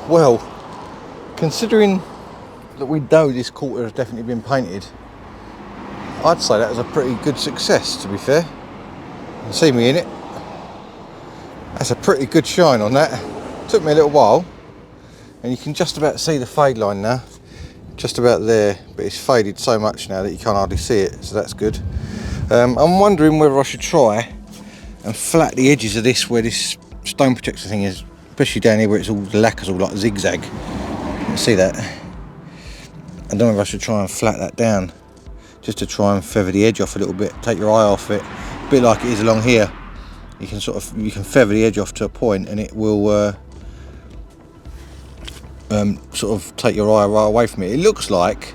Well, considering that we know this quarter has definitely been painted, I'd say that was a pretty good success, to be fair. You can see me in it. That's a pretty good shine on that. Took me a little while, and you can just about see the fade line now. Just about there, but it's faded so much now that you can't hardly see it, so that's good. I'm wondering whether I should try and flat the edges of this, where this stone protector thing is, especially down here where it's all, the lacquer's all like zigzag. You can see that. I don't know if I should try and flat that down, just to try and feather the edge off a little bit, take your eye off it, a bit like it is along here. You can feather the edge off to a point, and it will sort of take your eye right away from it. It looks like,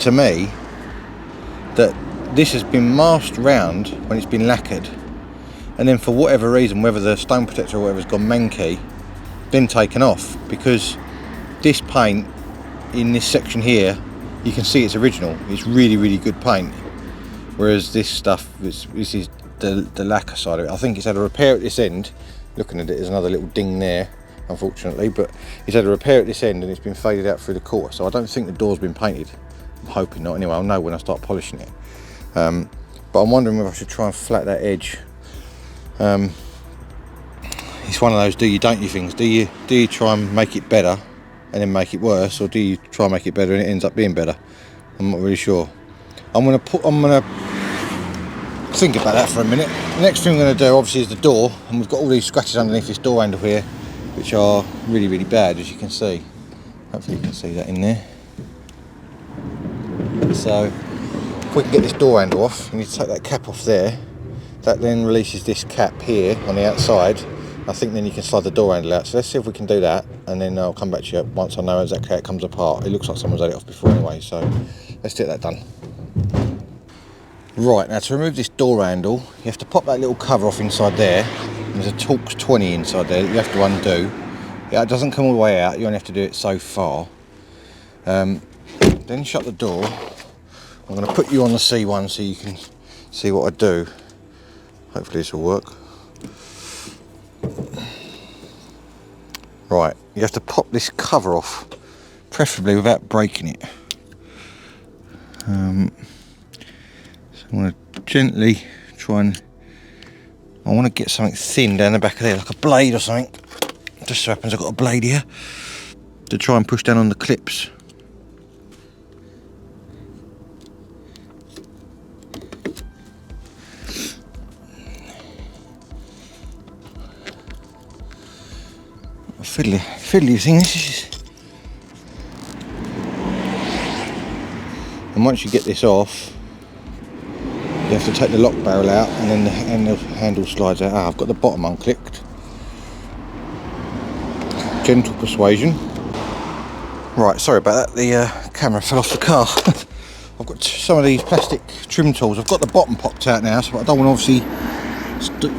to me, that this has been masked round when it's been lacquered, and then for whatever reason, whether the stone protector or whatever has gone manky, then taken off, because this paint in this section here, you can see it's original. It's really, really good paint, whereas this stuff, this is the lacquer side of it. I think it's had a repair at this end. Looking at it, there's another little ding there, unfortunately, but it's had a repair at this end and it's been faded out through the quarter, so I don't think the door's been painted. I'm hoping not. Anyway, I'll know when I start polishing it. But I'm wondering whether I should try and flat that edge. It's one of those do you don't you things. Do you try and make it better and then make it worse, or do you try and make it better and it ends up being better? I'm not really sure. I'm gonna think about that for a minute. The next thing I'm going to do obviously is the door, and we've got all these scratches underneath this door handle here, which are really, really bad, as you can see. Hopefully you can see that in there. So if we can get this door handle off, we need to take that cap off there. That then releases this cap here on the outside. I think then you can slide the door handle out. So let's see if we can do that, and then I'll come back to you once I know exactly how it comes apart. It looks like someone's had it off before anyway, so let's get that done. Right, now to remove this door handle, you have to pop that little cover off inside there. There's a Torx 20 inside there that you have to undo. Yeah, it doesn't come all the way out, you only have to do it so far. Then shut the door. I'm going to put you on the C1 so you can see what I do. Hopefully this will work. Right, you have to pop this cover off, preferably without breaking it. I want to gently try and, I want to get something thin down the back of there, like a blade or something. Just so happens I've got a blade here, to try and push down on the clips. A fiddly thing this is. And once you get this off, you have to take the lock barrel out, and then the handle slides out. I've got the bottom unclicked. Gentle persuasion. Right, sorry about that. The camera fell off the car. I've got some of these plastic trim tools. I've got the bottom popped out now, so I don't want to obviously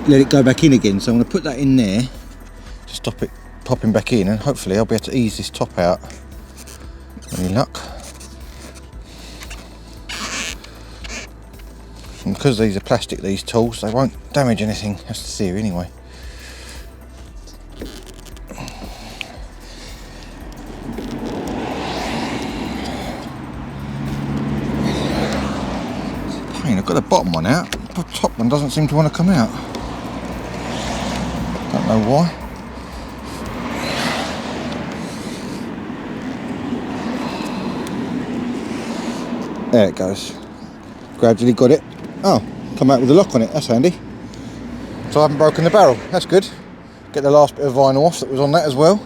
let it go back in again. So I'm going to put that in there to stop it popping back in, and hopefully I'll be able to ease this top out. Any luck? And because these are plastic, these tools, they won't damage anything. That's the theory anyway. It's a pain. I've got the bottom one out, the top one doesn't seem to want to come out. Don't know why. There it goes. Gradually got it. Oh, come out with a lock on it, that's handy. So I haven't broken the barrel, that's good. Get the last bit of vinyl off that was on that as well.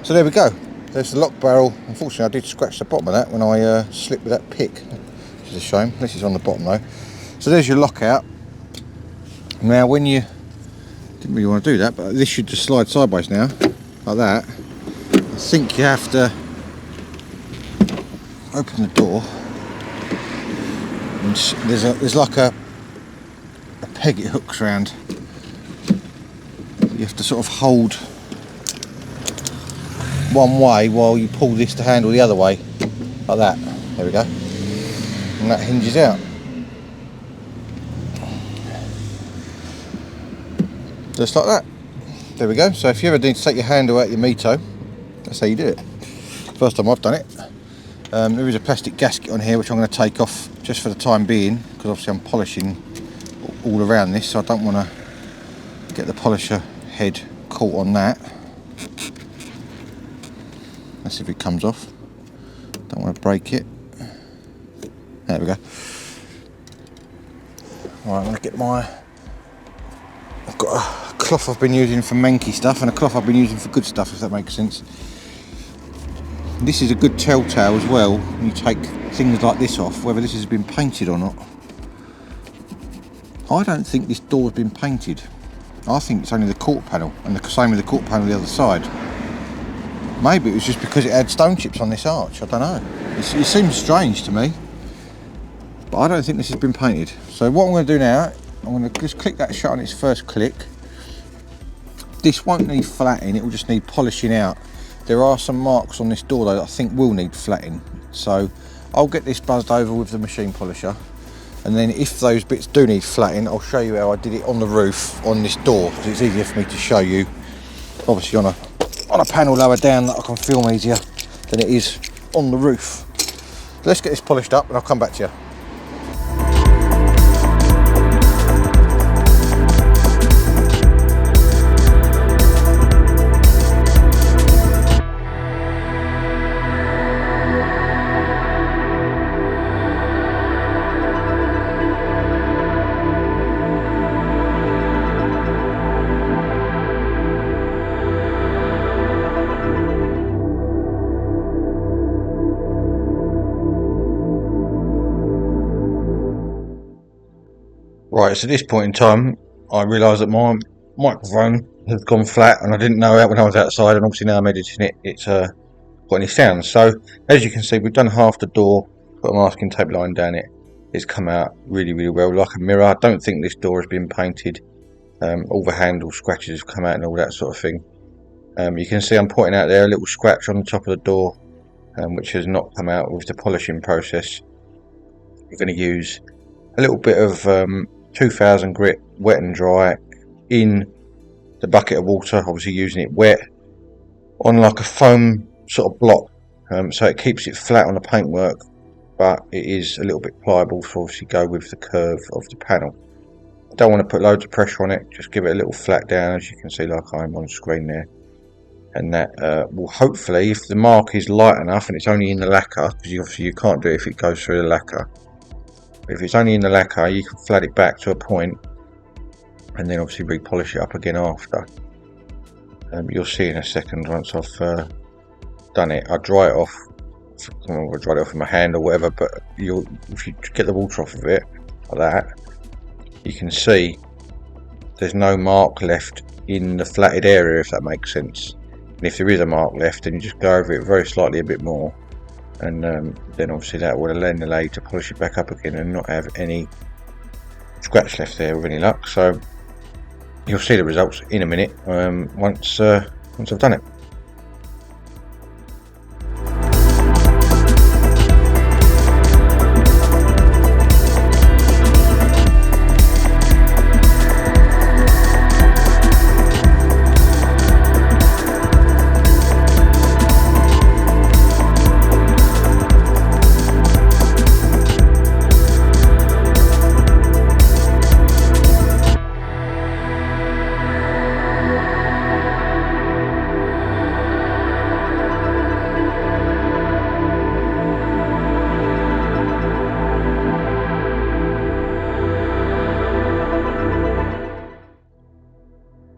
So there we go. There's the lock barrel. Unfortunately I did scratch the bottom of that when I slipped with that pick, which is a shame. This is on the bottom though. So there's your lock out. Now when you, didn't really want to do that, but this should just slide sideways now, like that. I think you have to open the door. And there's like a peg it hooks around. You have to sort of hold one way while you pull this to handle the other way, like that. There we go. And that hinges out. Just like that. There we go. So if you ever need to take your handle out your Mito, That's how you do it. First time I've done it. There is a plastic gasket on here which I'm going to take off just for the time being, because obviously I'm polishing all around this, so I don't want to get the polisher head caught on that. Let's see if it comes off. Don't want to break it. There we go. Right, I'm going to get I've got a cloth I've been using for manky stuff and a cloth I've been using for good stuff, if that makes sense. This is a good telltale as well when you take things like this off, whether this has been painted or not. I don't think this door's been painted. I think it's only the quarter panel, and the same with the quarter panel the other side. Maybe it was just because it had stone chips on this arch, I don't know. It seems strange to me, but I don't think this has been painted. So what I'm going to do now, I'm going to just click that shut on its first click. This won't need flatting, it will just need polishing out. There are some marks on this door though that I think will need flatting. So I'll get this buzzed over with the machine polisher, and then if those bits do need flatting, I'll show you how I did it on the roof on this door, because it's easier for me to show you obviously on a panel lower down that I can film easier than it is on the roof. Let's get this polished up and I'll come back to you. Right, so at this point in time, I realised that my microphone has gone flat, and I didn't know that when I was outside, and obviously now I'm editing it, it's got any sound. So, as you can see, we've done half the door, put a masking tape line down it. It's come out really, really well, like a mirror. I don't think this door has been painted. All the handle scratches have come out and all that sort of thing. You can see I'm pointing out there a little scratch on the top of the door, which has not come out with the polishing process. We're going to use a little bit of 2000 grit wet and dry in the bucket of water, obviously using it wet on like a foam sort of block, so it keeps it flat on the paintwork, but it is a little bit pliable to obviously go with the curve of the panel. I don't want to put loads of pressure on it, just give it a little flat down, as you can see like I'm on screen there, and that will hopefully, if the mark is light enough and it's only in the lacquer, because obviously you can't do it if it goes through the lacquer. If it's only in the lacquer, you can flat it back to a point and then obviously repolish it up again after. You'll see in a second once I've done it. I dry it off. I don't know if I dried it off with my hand or whatever, but if you get the water off of it like that, you can see there's no mark left in the flatted area, if that makes sense. And if there is a mark left, then you just go over it very slightly a bit more, and then obviously that will allow the lathe to polish it back up again and not have any scratch left there with any luck. So you'll see the results in a minute once I've done it.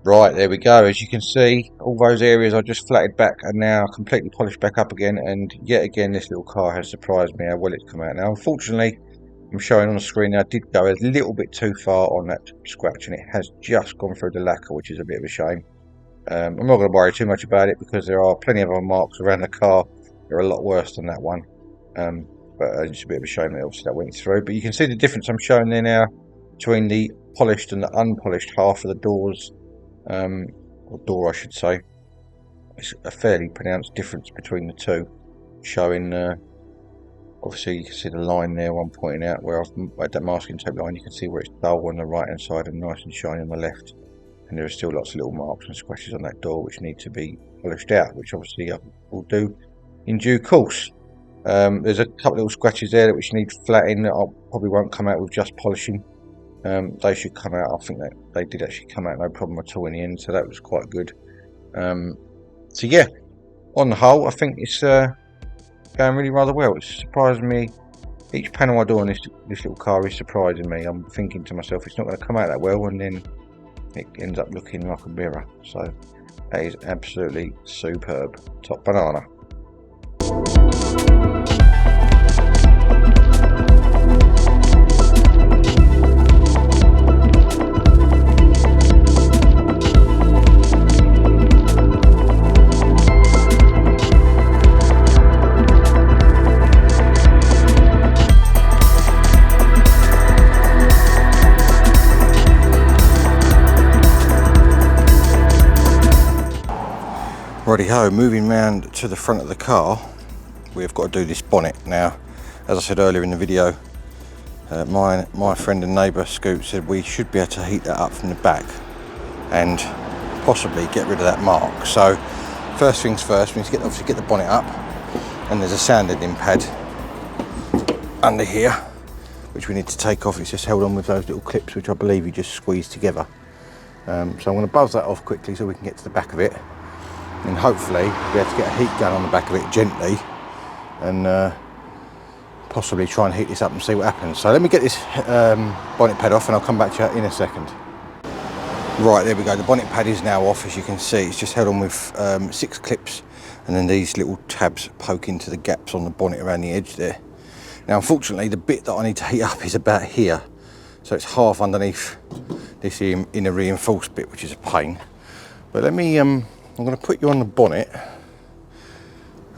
Right, there we go. As you can see, all those areas I just flatted back are now completely polished back up again, and yet again this little car has surprised me how well it's come out. Now unfortunately, I'm showing on the screen now, I did go a little bit too far on that scratch and it has just gone through the lacquer, which is a bit of a shame. I'm not going to worry too much about it because there are plenty of other marks around the car. They're a lot worse than that one, but it's a bit of a shame that obviously that went through. But you can see the difference I'm showing there now between the polished and the unpolished half of the doors. Or door I should say. It's a fairly pronounced difference between the two, showing obviously you can see the line there I'm pointing out where I've made that masking tape line. You can see where it's dull on the right hand side and nice and shiny on the left, and there are still lots of little marks and scratches on that door which need to be polished out, which obviously I will do in due course. There's a couple of little scratches there which need flattening that I probably won't come out with just polishing. They should come out. I think that they did actually come out no problem at all in the end, so that was quite good. So yeah, on the whole, I think it's going really rather well. It's surprising me. Each panel I do on this little car is surprising me. I'm thinking to myself, it's not going to come out that well, and then it ends up looking like a mirror. So that is absolutely superb. Top banana. Righty-ho, moving round to the front of the car, we've got to do this bonnet now. As I said earlier in the video, my friend and neighbour Scoot said we should be able to heat that up from the back and possibly get rid of that mark. So first things first, we need to obviously get the bonnet up, and there's a sanding pad under here which we need to take off. It's just held on with those little clips which I believe you just squeeze together. So I'm going to buzz that off quickly so we can get to the back of it, and hopefully be able to get a heat gun on the back of it gently and possibly try and heat this up and see what happens. So let me get this bonnet pad off and I'll come back to you in a second. Right, there we go, the bonnet pad is now off. As you can see, it's just held on with 6 clips, and then these little tabs poke into the gaps on the bonnet around the edge there. Now unfortunately the bit that I need to heat up is about here, so it's half underneath this inner reinforced bit, which is a pain. But let me I'm going to put you on the bonnet,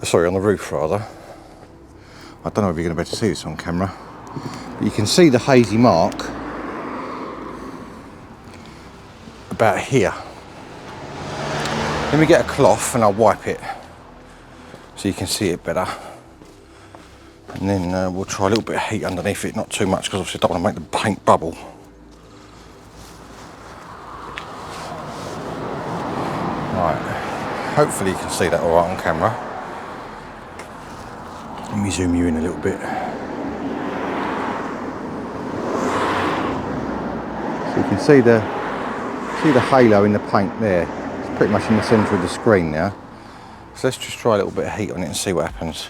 sorry, on the roof rather. I don't know if you're going to be able to see this on camera, but you can see the hazy mark about here. Let me get a cloth and I'll wipe it so you can see it better. And then we'll try a little bit of heat underneath it, not too much because obviously I don't want to make the paint bubble. Right. Hopefully you can see that all right on camera. Let me zoom you in a little bit. So you can see the halo in the paint there. It's pretty much in the centre of the screen now. So let's just try a little bit of heat on it and see what happens.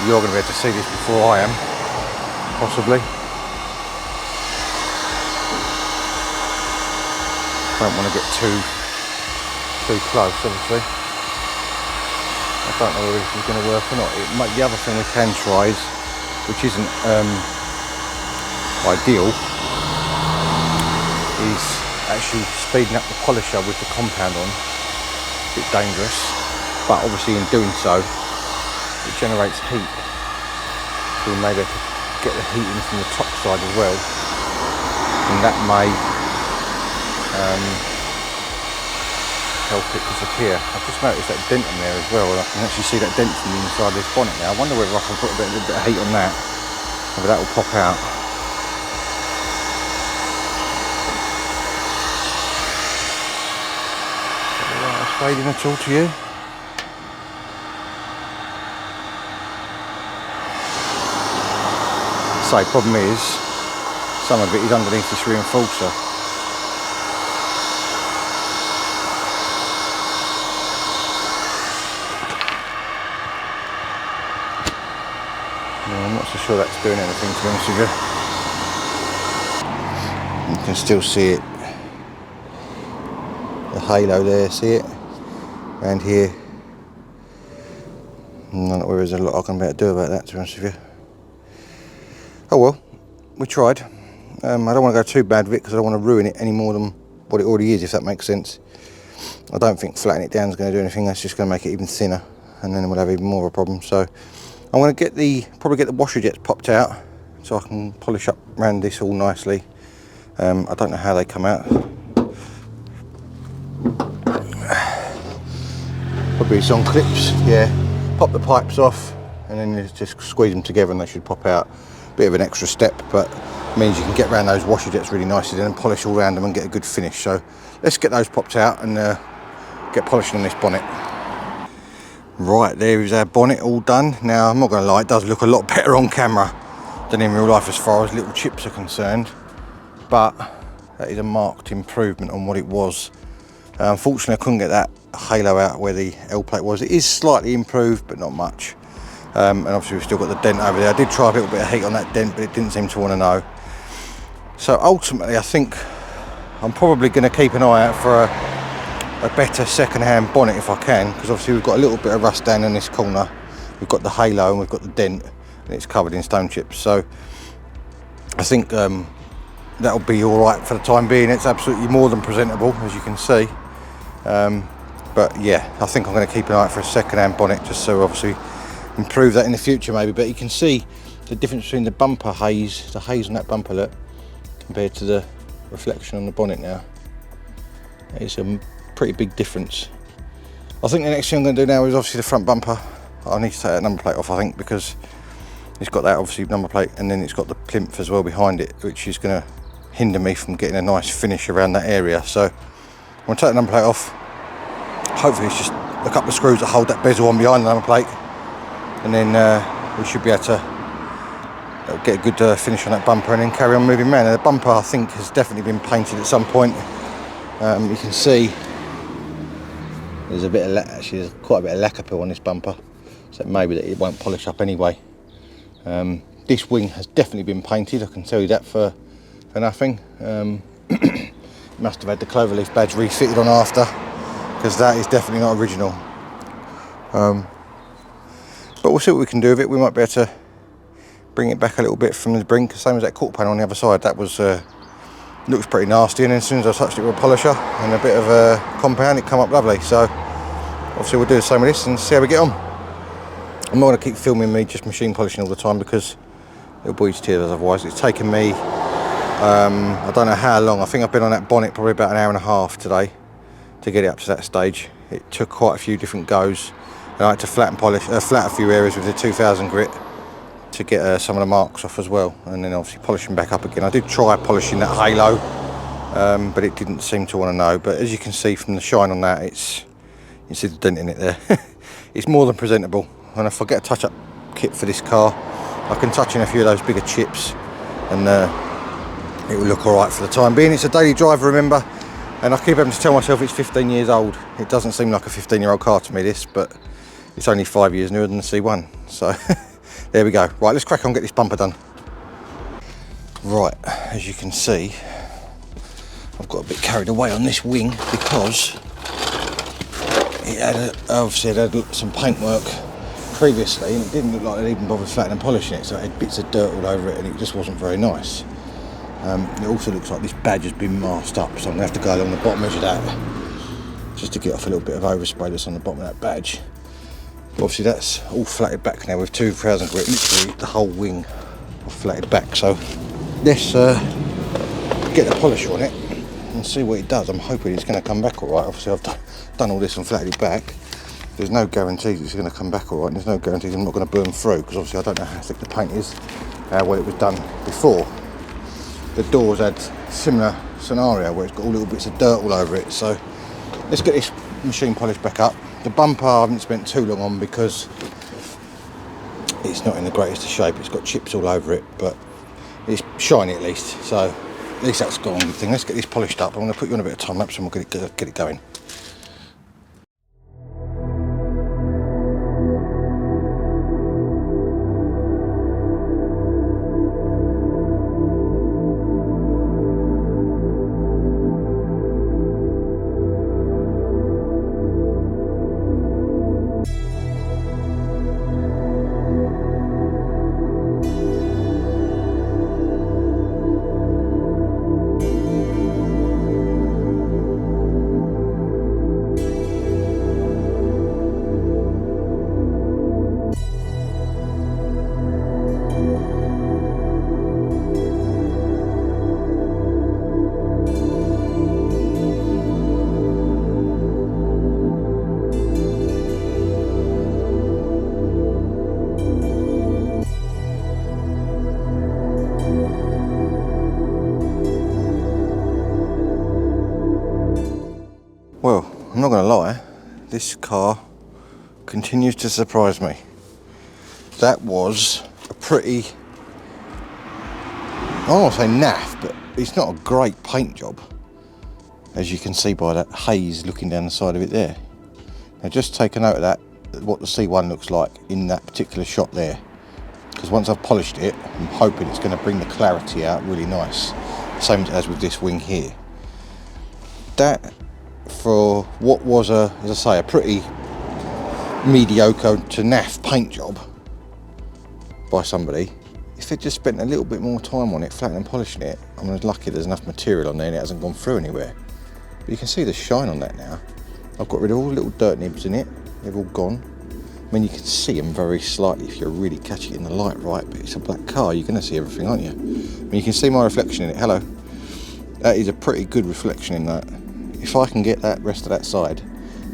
You're going to be able to see this before I am, possibly. Don't want to get too close, obviously. I don't know whether this is going to work or not. The other thing we can try is, which isn't ideal, is actually speeding up the polisher with the compound on. A bit dangerous, but obviously in doing so, it generates heat, so we may be able to get the heat in from the top side as well, and that may help it disappear. I've just noticed that dent on there as well, and I can actually see that dent from the inside of this bonnet now. I wonder whether I can put a little bit of heat on that, whether that will pop out. Is that fading at all to you? The problem is, some of it is underneath this reinforcer. No, I'm not so sure that's doing anything, to be honest with you. You can still see it. The halo there, see it? Around here. I don't know whether there's a lot I can be able to do about that, to be honest with you. Oh well, we tried. I don't want to go too bad with it because I don't want to ruin it any more than what it already is, if that makes sense. I don't think flattening it down is going to do anything. That's just going to make it even thinner, and then we'll have even more of a problem. So I'm going to probably get the washer jets popped out so I can polish up around this all nicely. I don't know how they come out. Probably it's on clips, yeah. pop the pipes off, and then you just squeeze them together and they should pop out. Bit of an extra step, but means you can get around those washer jets really nicely and polish all around them and get a good finish. So let's get those popped out and get polishing on this bonnet. Right, there is our bonnet all done. Now, I'm not going to lie, it does look a lot better on camera than in real life as far as little chips are concerned, but that is a marked improvement on what it was. Unfortunately, I couldn't get that halo out where the L plate was. It is slightly improved, but not much. And obviously we've still got the dent over there. I did try a little bit of heat on that dent, but it didn't seem to want to know. So ultimately, I think I'm probably going to keep an eye out for a better second-hand bonnet if I can, because obviously we've got a little bit of rust down in this corner. We've got the halo and we've got the dent, and it's covered in stone chips. So I think that'll be all right for the time being. It's absolutely more than presentable, as you can see. But yeah, I think I'm going to keep an eye out for a second-hand bonnet, just so obviously improve that in the future maybe. But you can see the difference between the bumper haze, the haze on that bumper look, compared to the reflection on the bonnet now. It's a pretty big difference. I think the next thing I'm going to do now is obviously the front bumper. I need to take that number plate off, I think, because it's got that obviously number plate, and then it's got the plinth as well behind it, which is going to hinder me from getting a nice finish around that area. So I'm going to take the number plate off. Hopefully it's just a couple of screws that hold that bezel on behind the number plate, and then we should be able to get a good finish on that bumper and then carry on moving around. And the bumper, I think, has definitely been painted at some point. You can see there's a bit of actually there's quite a bit of lacquer peel on this bumper, so maybe that it won't polish up anyway. This wing has definitely been painted, I can tell you that for nothing. Must have had the Cloverleaf badge refitted on after, because that is definitely not original. But we'll see what we can do with it. We might be able to bring it back a little bit from the brink, same as that quarter panel on the other side. That was looks pretty nasty, and then as soon as I touched it with a polisher and a bit of a compound, it come up lovely. So obviously we'll do the same with this and see how we get on. I'm not going to keep filming me just machine polishing all the time, because it'll bore you to tears otherwise. It's taken me I don't know how long. I think I've been on that bonnet probably about an hour and a half today to get it up to that stage. It took quite a few different goes, and I had to flat a few areas with the 2000 grit to get some of the marks off as well, and then obviously polishing back up again. I did try polishing that halo, but it didn't seem to want to know. But as you can see from the shine on that, you can see the dent in it there. It's more than presentable, and if I get a touch-up kit for this car, I can touch in a few of those bigger chips, and it will look all right for the time being. It's a daily driver, remember, and I keep having to tell myself it's 15 years old. It doesn't seem like a 15-year-old car to me, this, but it's only 5 years newer than the C1, so there we go. Right, let's crack on and get this bumper done. Right, as you can see, I've got a bit carried away on this wing, because it had obviously it had some paintwork previously, and it didn't look like they'd even bothered flattening and polishing it, so it had bits of dirt all over it, and it just wasn't very nice. It also looks like this badge has been masked up, so I'm going to have to go along the bottom edge of that just to get off a little bit of overspray that's on the bottom of that badge. But obviously that's all flatted back now with 2000 grit, literally the whole wing all flatted back. So let's get the polisher on it and see what it does. I'm hoping it's going to come back all right. Obviously I've done all this and flatted it back. There's no guarantees it's going to come back all right, and there's no guarantees I'm not going to burn through, because obviously I don't know how thick the paint is, how well it was done before. The doors had similar scenario where it's got all little bits of dirt all over it. So let's get this machine polished back up. The bumper I haven't spent too long on, because it's not in the greatest of shape. It's got chips all over it, but it's shiny at least, so at least that's got a good thing. Let's get this polished up. I'm going to put you on a bit of time lapse and we'll get it going. I'm not going to lie, this car continues to surprise me. That was a pretty, I don't want to say naff, but it's not a great paint job, as you can see by that haze looking down the side of it there. Now just take a note of that, what the C1 looks like in that particular shot there, because once I've polished it, I'm hoping it's going to bring the clarity out really nice, same as with this wing here. That, for what was a, as I say, a pretty mediocre to naff paint job by somebody, if they just spent a little bit more time on it, flattening and polishing it, I'm lucky there's enough material on there and it hasn't gone through anywhere. But you can see the shine on that now. I've got rid of all the little dirt nibs in it, they've all gone. I mean, you can see them very slightly if you're really catching it in the light right, but it's a black car, you're going to see everything, aren't you? I mean, you can see my reflection in it, hello. That is a pretty good reflection in that. If I can get that rest of that side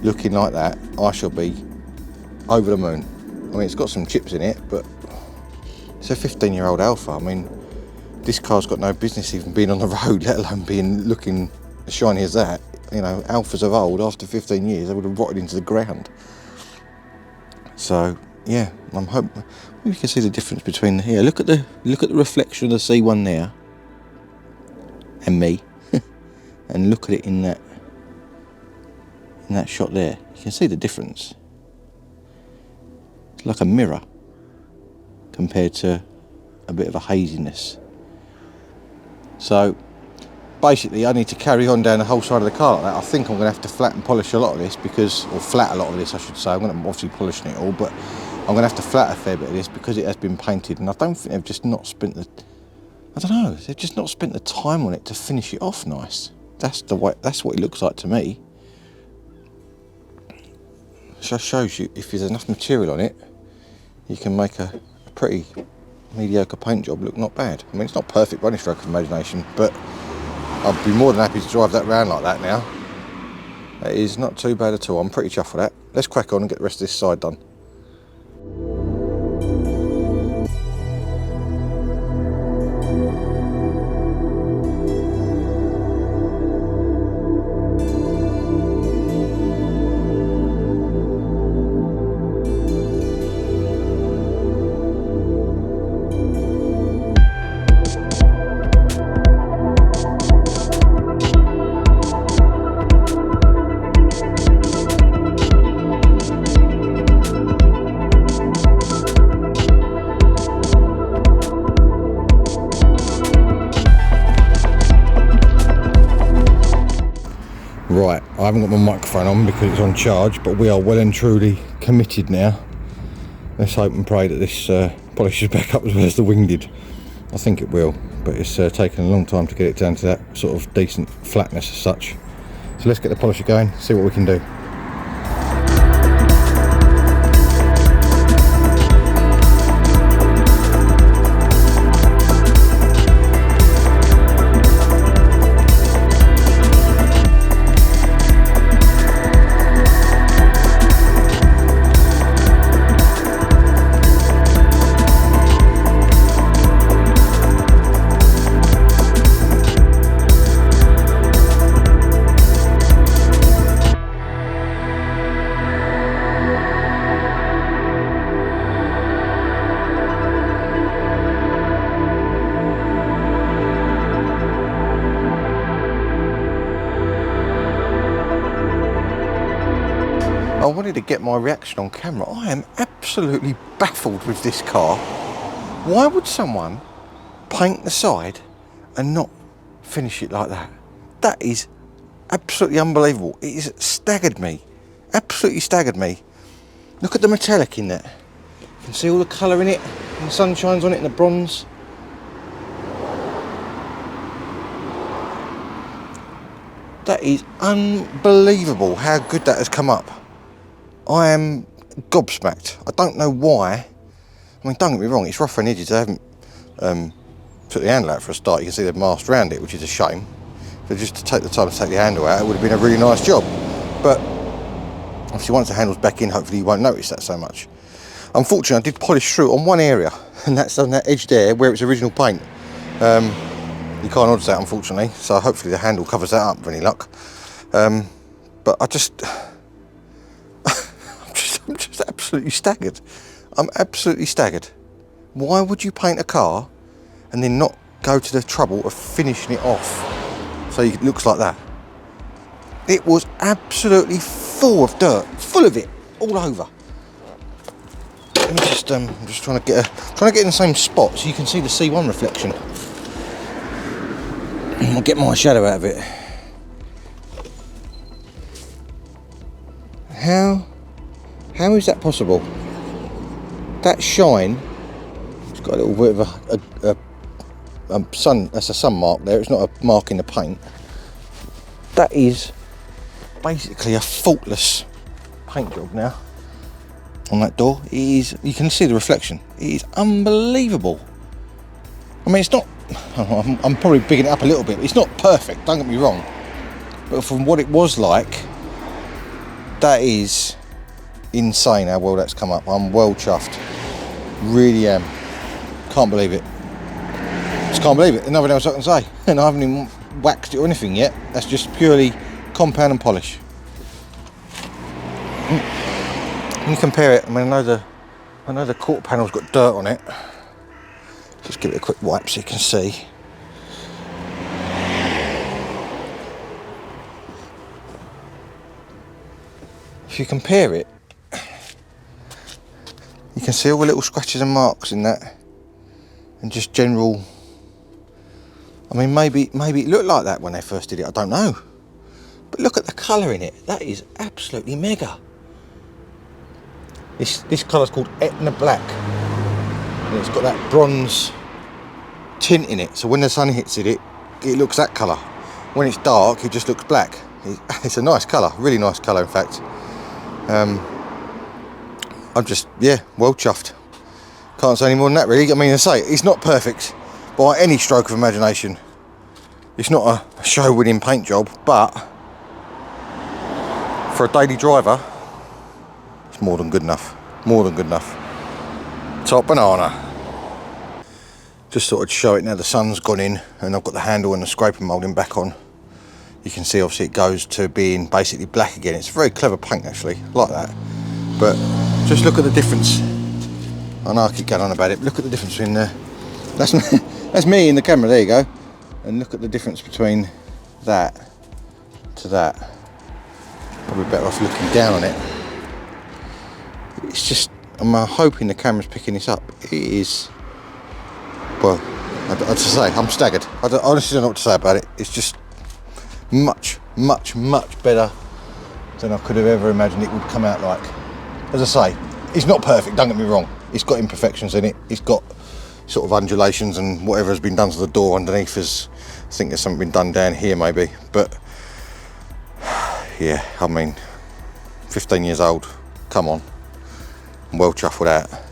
looking like that, I shall be over the moon. I mean, it's got some chips in it, but it's a 15-year-old Alfa. I mean, this car's got no business even being on the road, let alone being looking as shiny as that. You know, Alfas of old, after 15 years, they would have rotted into the ground. So, yeah, I'm hoping maybe you can see the difference between here. Look at the reflection of the C1 there, and me, and look at it in that shot there. You can see the difference. It's like a mirror compared to a bit of a haziness. So basically I need to carry on down the whole side of the car like that. I think I'm going to have to flat and polish a lot of this because, or flat a lot of this I should say. I'm going to obviously polishing it all, but I'm going to have to flat a fair bit of this because it has been painted, and I don't think they've just not spent the, I don't know, they've just not spent the time on it to finish it off nice. That's the way, that's what it looks like to me. Just shows you if there's enough material on it, you can make a pretty mediocre paint job look not bad. I mean, it's not perfect by any stroke of imagination, but I'd be more than happy to drive that round like that now. It is not too bad at all. I'm pretty chuffed with that. Let's crack on and get the rest of this side done. Right, I haven't got my microphone on because it's on charge, but we are well and truly committed now. Let's hope and pray that this polishes back up as well as the wing did. I think it will, but it's taken a long time to get it down to that sort of decent flatness as such. So let's get the polisher going, see what we can do. I wanted to get my reaction on camera. I am absolutely baffled with this car. Why would someone paint the side and not finish it like that? That is absolutely unbelievable. It has staggered me. Absolutely staggered me. Look at the metallic in that. You can see all the colour in it, and the sun shines on it in the bronze. That is unbelievable how good that has come up. I am gobsmacked. I don't know why. I mean, don't get me wrong, it's rough around the edges. They haven't took the handle out for a start. You can see they've masked around it, which is a shame. But just to take the time to take the handle out, it would have been a really nice job. But obviously once the handle's back in, hopefully you won't notice that so much. Unfortunately, I did polish through on one area, and that's on that edge there where it's original paint. You can't odds that, unfortunately, so hopefully the handle covers that up with any luck. But I'm just absolutely staggered. I'm absolutely staggered. Why would you paint a car and then not go to the trouble of finishing it off so it looks like that? It was absolutely full of dirt, full of it, all over. Let me just, I'm just trying to get in the same spot so you can see the C1 reflection. I'll get my shadow out of it. How is that possible? That shine, it's got a little bit of a sun, that's a sun mark there, it's not a mark in the paint. That is basically a faultless paint job now on that door. It is, you can see the reflection, it is unbelievable. I mean, it's not, I'm probably bigging it up a little bit, it's not perfect, don't get me wrong, but from what it was like, that is insane how well that's come up. I'm well chuffed, really am. Can't believe it, just can't believe it. There's nothing else I can say, and I haven't even waxed it or anything yet. That's just purely compound and polish. When you compare it, I mean, I know the quarter panel's got dirt on it. Just give it a quick wipe so you can see. If you compare it, you can see all the little scratches and marks in that, and just general. I mean, maybe it looked like that when they first did it, I don't know. But look at the colour in it, that is absolutely mega. This colour's called Etna Black, and it's got that bronze tint in it, so when the sun hits it looks that colour. When it's dark, it just looks black. It's a nice colour, really nice colour in fact. I'm just, yeah, well chuffed. Can't say any more than that really. I mean, I say, it's not perfect by any stroke of imagination. It's not a show-winning paint job, but for a daily driver, it's more than good enough. More than good enough. Top banana. Just thought I'd show it now the sun's gone in and I've got the handle and the scraping moulding back on. You can see obviously it goes to being basically black again. It's a very clever paint actually, like that. But just look at the difference. I know I keep going on about it, but look at the difference between that's me in the camera, there you go. And look at the difference between that to that. Probably better off looking down on it. It's just, I'm hoping the camera's picking this up. It is, well, I'd just say, I'm staggered. I honestly don't know what to say about it. It's just much better than I could have ever imagined it would come out like. As I say, it's not perfect, don't get me wrong. It's got imperfections in it. It's got sort of undulations and whatever has been done to the door underneath is, I think there's something been done down here maybe. But yeah, I mean, 15 years old, come on. I'm well chuffed with that.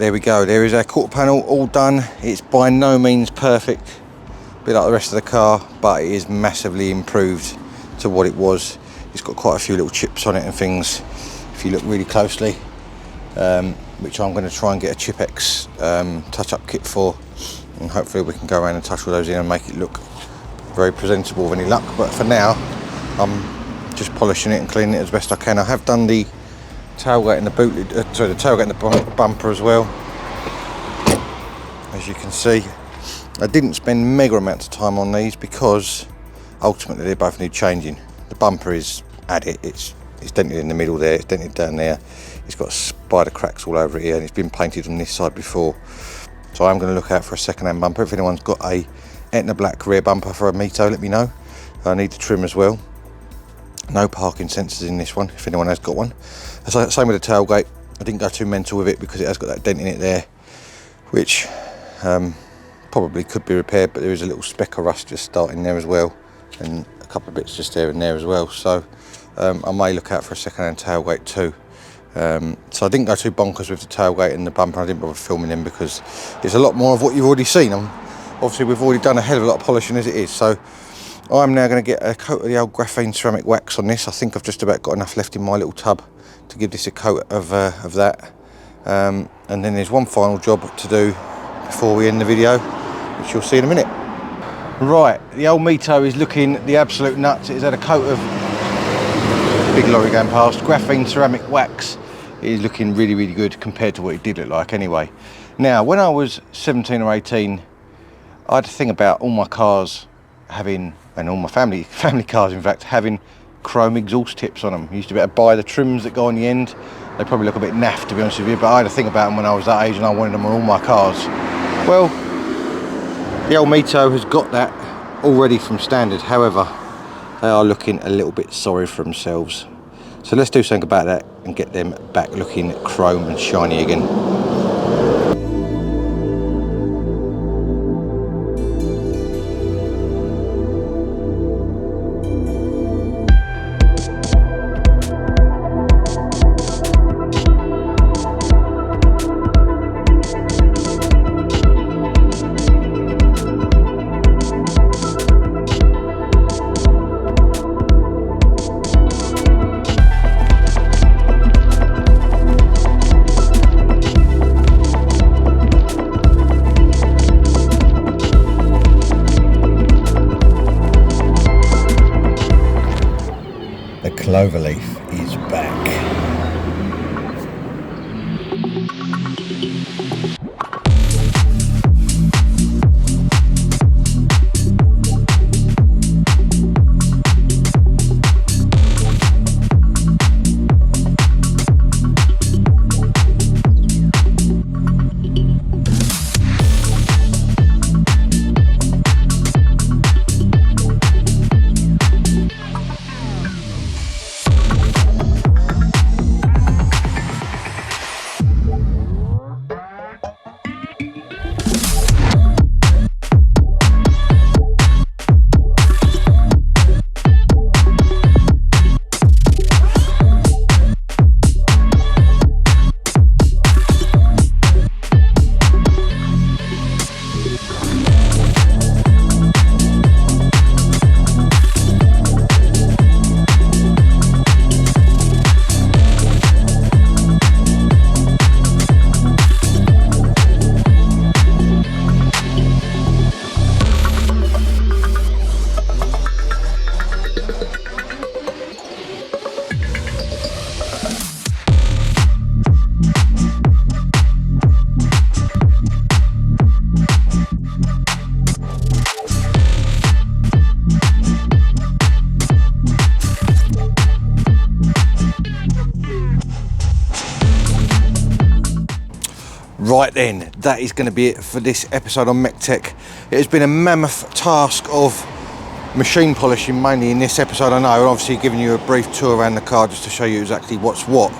there we go. There is our quarter panel all done. It's by no means perfect, a bit like the rest of the car, but it is massively improved to what it was. It's got quite a few little chips on it and things, if you look really closely, which I'm going to try and get a Chip X touch-up kit for, and hopefully we can go around and touch all those in and make it look very presentable with any luck. But for now, I'm just polishing it and cleaning it as best I can. I have done the tailgate and the the tailgate and the bumper as well. As you can see, I didn't spend mega amounts of time on these because ultimately they both need changing. The bumper is at it, it's dented in the middle there, it's dented down there, it's got spider cracks all over it here, and it's been painted on this side before. So I'm going to look out for a second-hand bumper. If anyone's got a Etna black rear bumper for a Mito, let me know. I need the trim as well. No parking sensors in this one, if anyone has got one. Same with the tailgate. I didn't go too mental with it because it has got that dent in it there, which probably could be repaired, but there is a little speck of rust just starting there as well, and a couple of bits just there and there as well. So I may look out for a second-hand tailgate too. So I didn't go too bonkers with the tailgate and the bumper. I didn't bother filming them because it's a lot more of what you've already seen. Obviously we've already done a hell of a lot of polishing as it is, so I'm now going to get a coat of the old graphene ceramic wax on this. I think I've just about got enough left in my little tub to give this a coat of that. And then there's one final job to do before we end the video, which you'll see in a minute. Right, the old Mito is looking the absolute nuts. It's had a coat of, big lorry going past, graphene ceramic wax. It is looking really, really good compared to what it did look like anyway. Now, when I was 17 or 18, I had to think about all my cars having, and all my family cars in fact, having chrome exhaust tips on them. You used to be able to buy the trims that go on the end. They probably look a bit naff, to be honest with you, but I had to think about them when I was that age and I wanted them on all my cars. Well, the old Mito has got that already from standard. However, they are looking a little bit sorry for themselves. So let's do something about that and get them back looking chrome and shiny again. The Cloverleaf is back. Right then, that is going to be it for this episode on MEC-TEC. It has been a mammoth task of machine polishing mainly in this episode, I know, and obviously giving you a brief tour around the car just to show you exactly what's what.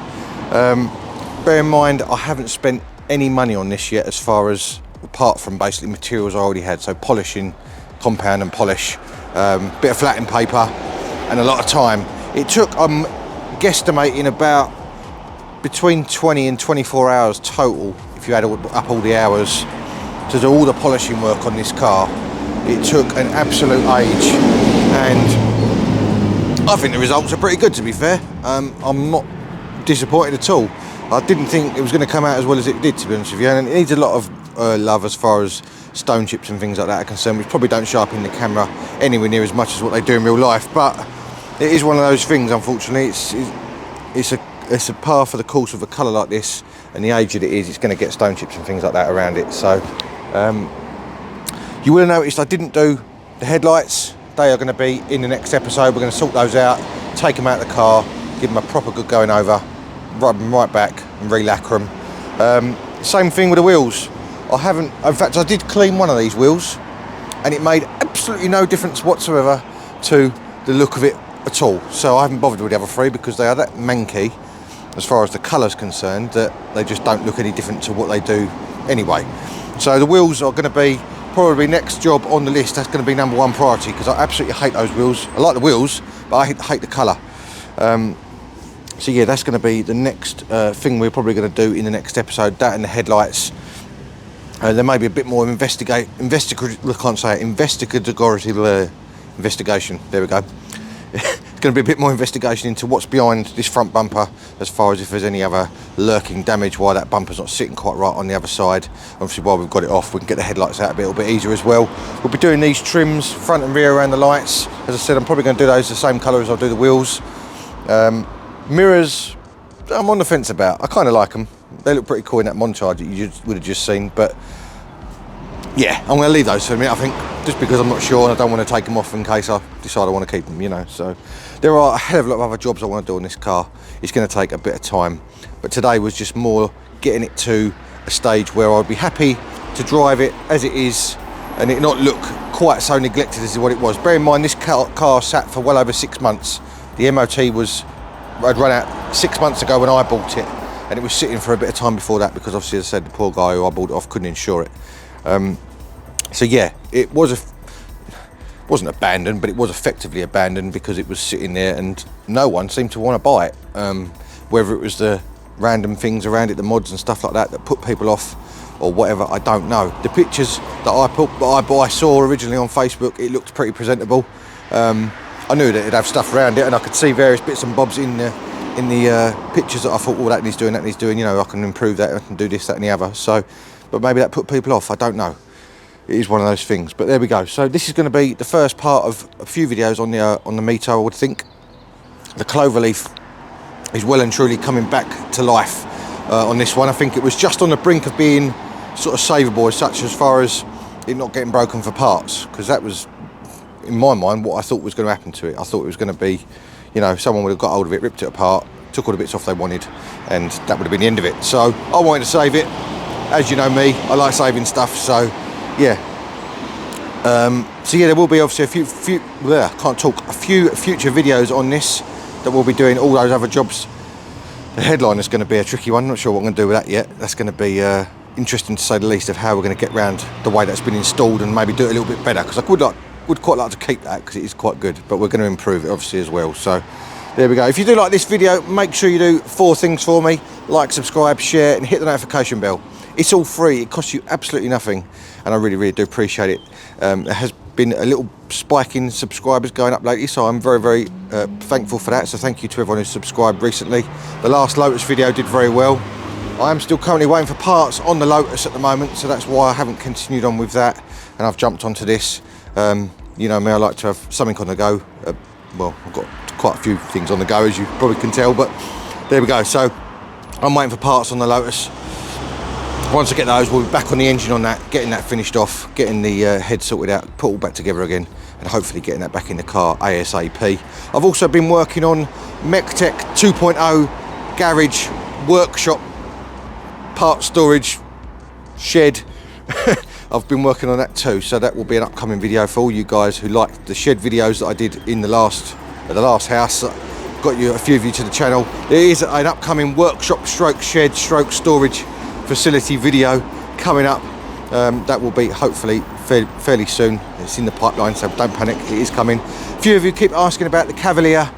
Bear in mind, I haven't spent any money on this yet, as far as, apart from basically materials I already had, so polishing, compound and polish, bit of flatting paper and a lot of time. It took, I'm guesstimating, about between 20 and 24 hours total, if if you add up all the hours to do all the polishing work on this car. It took an absolute age, and I think the results are pretty good, to be fair. I'm not disappointed at all. I didn't think it was going to come out as well as it did, to be honest with you, and it needs a lot of love as far as stone chips and things like that are concerned, which probably don't show up in the camera anywhere near as much as what they do in real life. But it is one of those things, unfortunately. It's a par for the course of a colour like this, and the age that it is, it's going to get stone chips and things like that around it. So you will have noticed I didn't do the headlights. They are going to be in the next episode. We're going to sort those out, take them out of the car, give them a proper good going over, rub them right back and re-lacquer them. Same thing with the wheels. In fact, I did clean one of these wheels, and it made absolutely no difference whatsoever to the look of it at all. So I haven't bothered with the other three because they are that manky as far as the colour's concerned that they just don't look any different to what they do anyway. So the wheels are going to be probably next job on the list. That's going to be number one priority, because I absolutely hate those wheels. I like the wheels, but I hate the colour. So yeah, that's going to be the next thing we're probably going to do in the next episode. That and the headlights. There may be a bit more investigation. There we go. It's going to be a bit more investigation into what's behind this front bumper, as far as if there's any other lurking damage, why that bumper's not sitting quite right on the other side. Obviously, while we've got it off, we can get the headlights out a little bit easier as well. We'll be doing these trims, front and rear around the lights. As I said, I'm probably going to do those the same colour as I'll do the wheels. Mirrors, I'm on the fence about. I kind of like them. They look pretty cool in that montage that you would have just seen, but yeah, I'm going to leave those for a minute, I think, just because I'm not sure and I don't want to take them off in case I decide I want to keep them, you know. So there are a hell of a lot of other jobs I want to do on this car. It's going to take a bit of time, but today was just more getting it to a stage where I'd be happy to drive it as it is and it not look quite so neglected as what it was. Bear in mind, this car sat for well over 6 months. The MOT I'd run out 6 months ago when I bought it, and it was sitting for a bit of time before that because obviously, as I said, the poor guy who I bought it off couldn't insure it. So yeah, it wasn't abandoned, but it was effectively abandoned because it was sitting there and no one seemed to want to buy it. Whether it was the random things around it, the mods and stuff like that put people off, or whatever, I don't know. The pictures that I saw originally on Facebook, it looked pretty presentable. I knew that it'd have stuff around it, and I could see various bits and bobs in the pictures that I thought, well, that needs doing, you know, I can improve that, I can do this, that and the other. So, but maybe that put people off, I don't know. It is one of those things, but there we go. So this is going to be the first part of a few videos on the Mito, I would think. The Cloverleaf is well and truly coming back to life on this one. I think it was just on the brink of being sort of savable as such, as far as it not getting broken for parts, because that was, in my mind, what I thought was going to happen to it. I thought it was going to be, you know, someone would have got hold of it, ripped it apart, took all the bits off they wanted, and that would have been the end of it. So I wanted to save it. As you know me, I like saving stuff, so yeah. So yeah, there will be obviously a few future videos on this that we'll be doing all those other jobs. The headline is going to be a tricky one. I'm not sure what I'm going to do with that yet. That's going to be interesting to say the least, of how we're going to get round the way that's been installed and maybe do it a little bit better, because I would quite like to keep that because it is quite good, but we're going to improve it obviously as well. So there we go. If you do like this video, make sure you do 4 things for me: like, subscribe, share, and hit the notification bell. It's all free, it costs you absolutely nothing, and I really, really do appreciate it. There has been a little spike in subscribers going up lately, so I'm very, very thankful for that. So thank you to everyone who's subscribed recently. The last Lotus video did very well. I am still currently waiting for parts on the Lotus at the moment, so that's why I haven't continued on with that, and I've jumped onto this. You know me, I like to have something on the go. Well, I've got quite a few things on the go, as you probably can tell, but there we go. So I'm waiting for parts on the Lotus. Once I get those, we'll be back on the engine on that, getting that finished off, getting the head sorted out, put all back together again, and hopefully getting that back in the car ASAP. I've also been working on MEC-TEC 2.0 garage, workshop, part storage, shed. I've been working on that too, so that will be an upcoming video for all you guys who liked the shed videos that I did in the last house. Got you a few of you to the channel. There is an upcoming workshop stroke shed stroke storage facility video coming up. That will be hopefully fairly soon. It's in the pipeline, so don't panic, it is coming. A few of you keep asking about the Cavalier.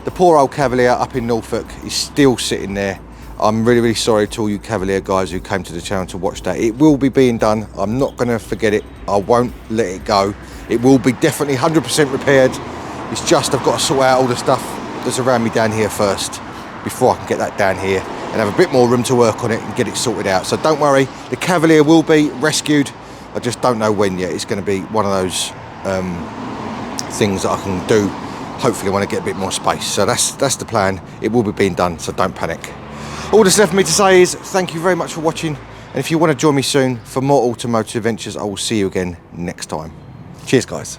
The poor old Cavalier up in Norfolk is still sitting there I'm really, really sorry to all you Cavalier guys who came to the channel to watch that. It will be being done. I'm not going to forget it. I won't let it go. It will be definitely 100% repaired. It's just I've got to sort out all the stuff that's around me down here first before I can get that down here and have a bit more room to work on it and get it sorted out. So don't worry, the Cavalier will be rescued. I just don't know when yet. It's going to be one of those things that I can do hopefully when I get a bit more space. So that's the plan. It will be being done, so don't panic. All that's left for me to say is thank you very much for watching, and if you want to join me soon for more automotive adventures, I will see you again next time. Cheers guys.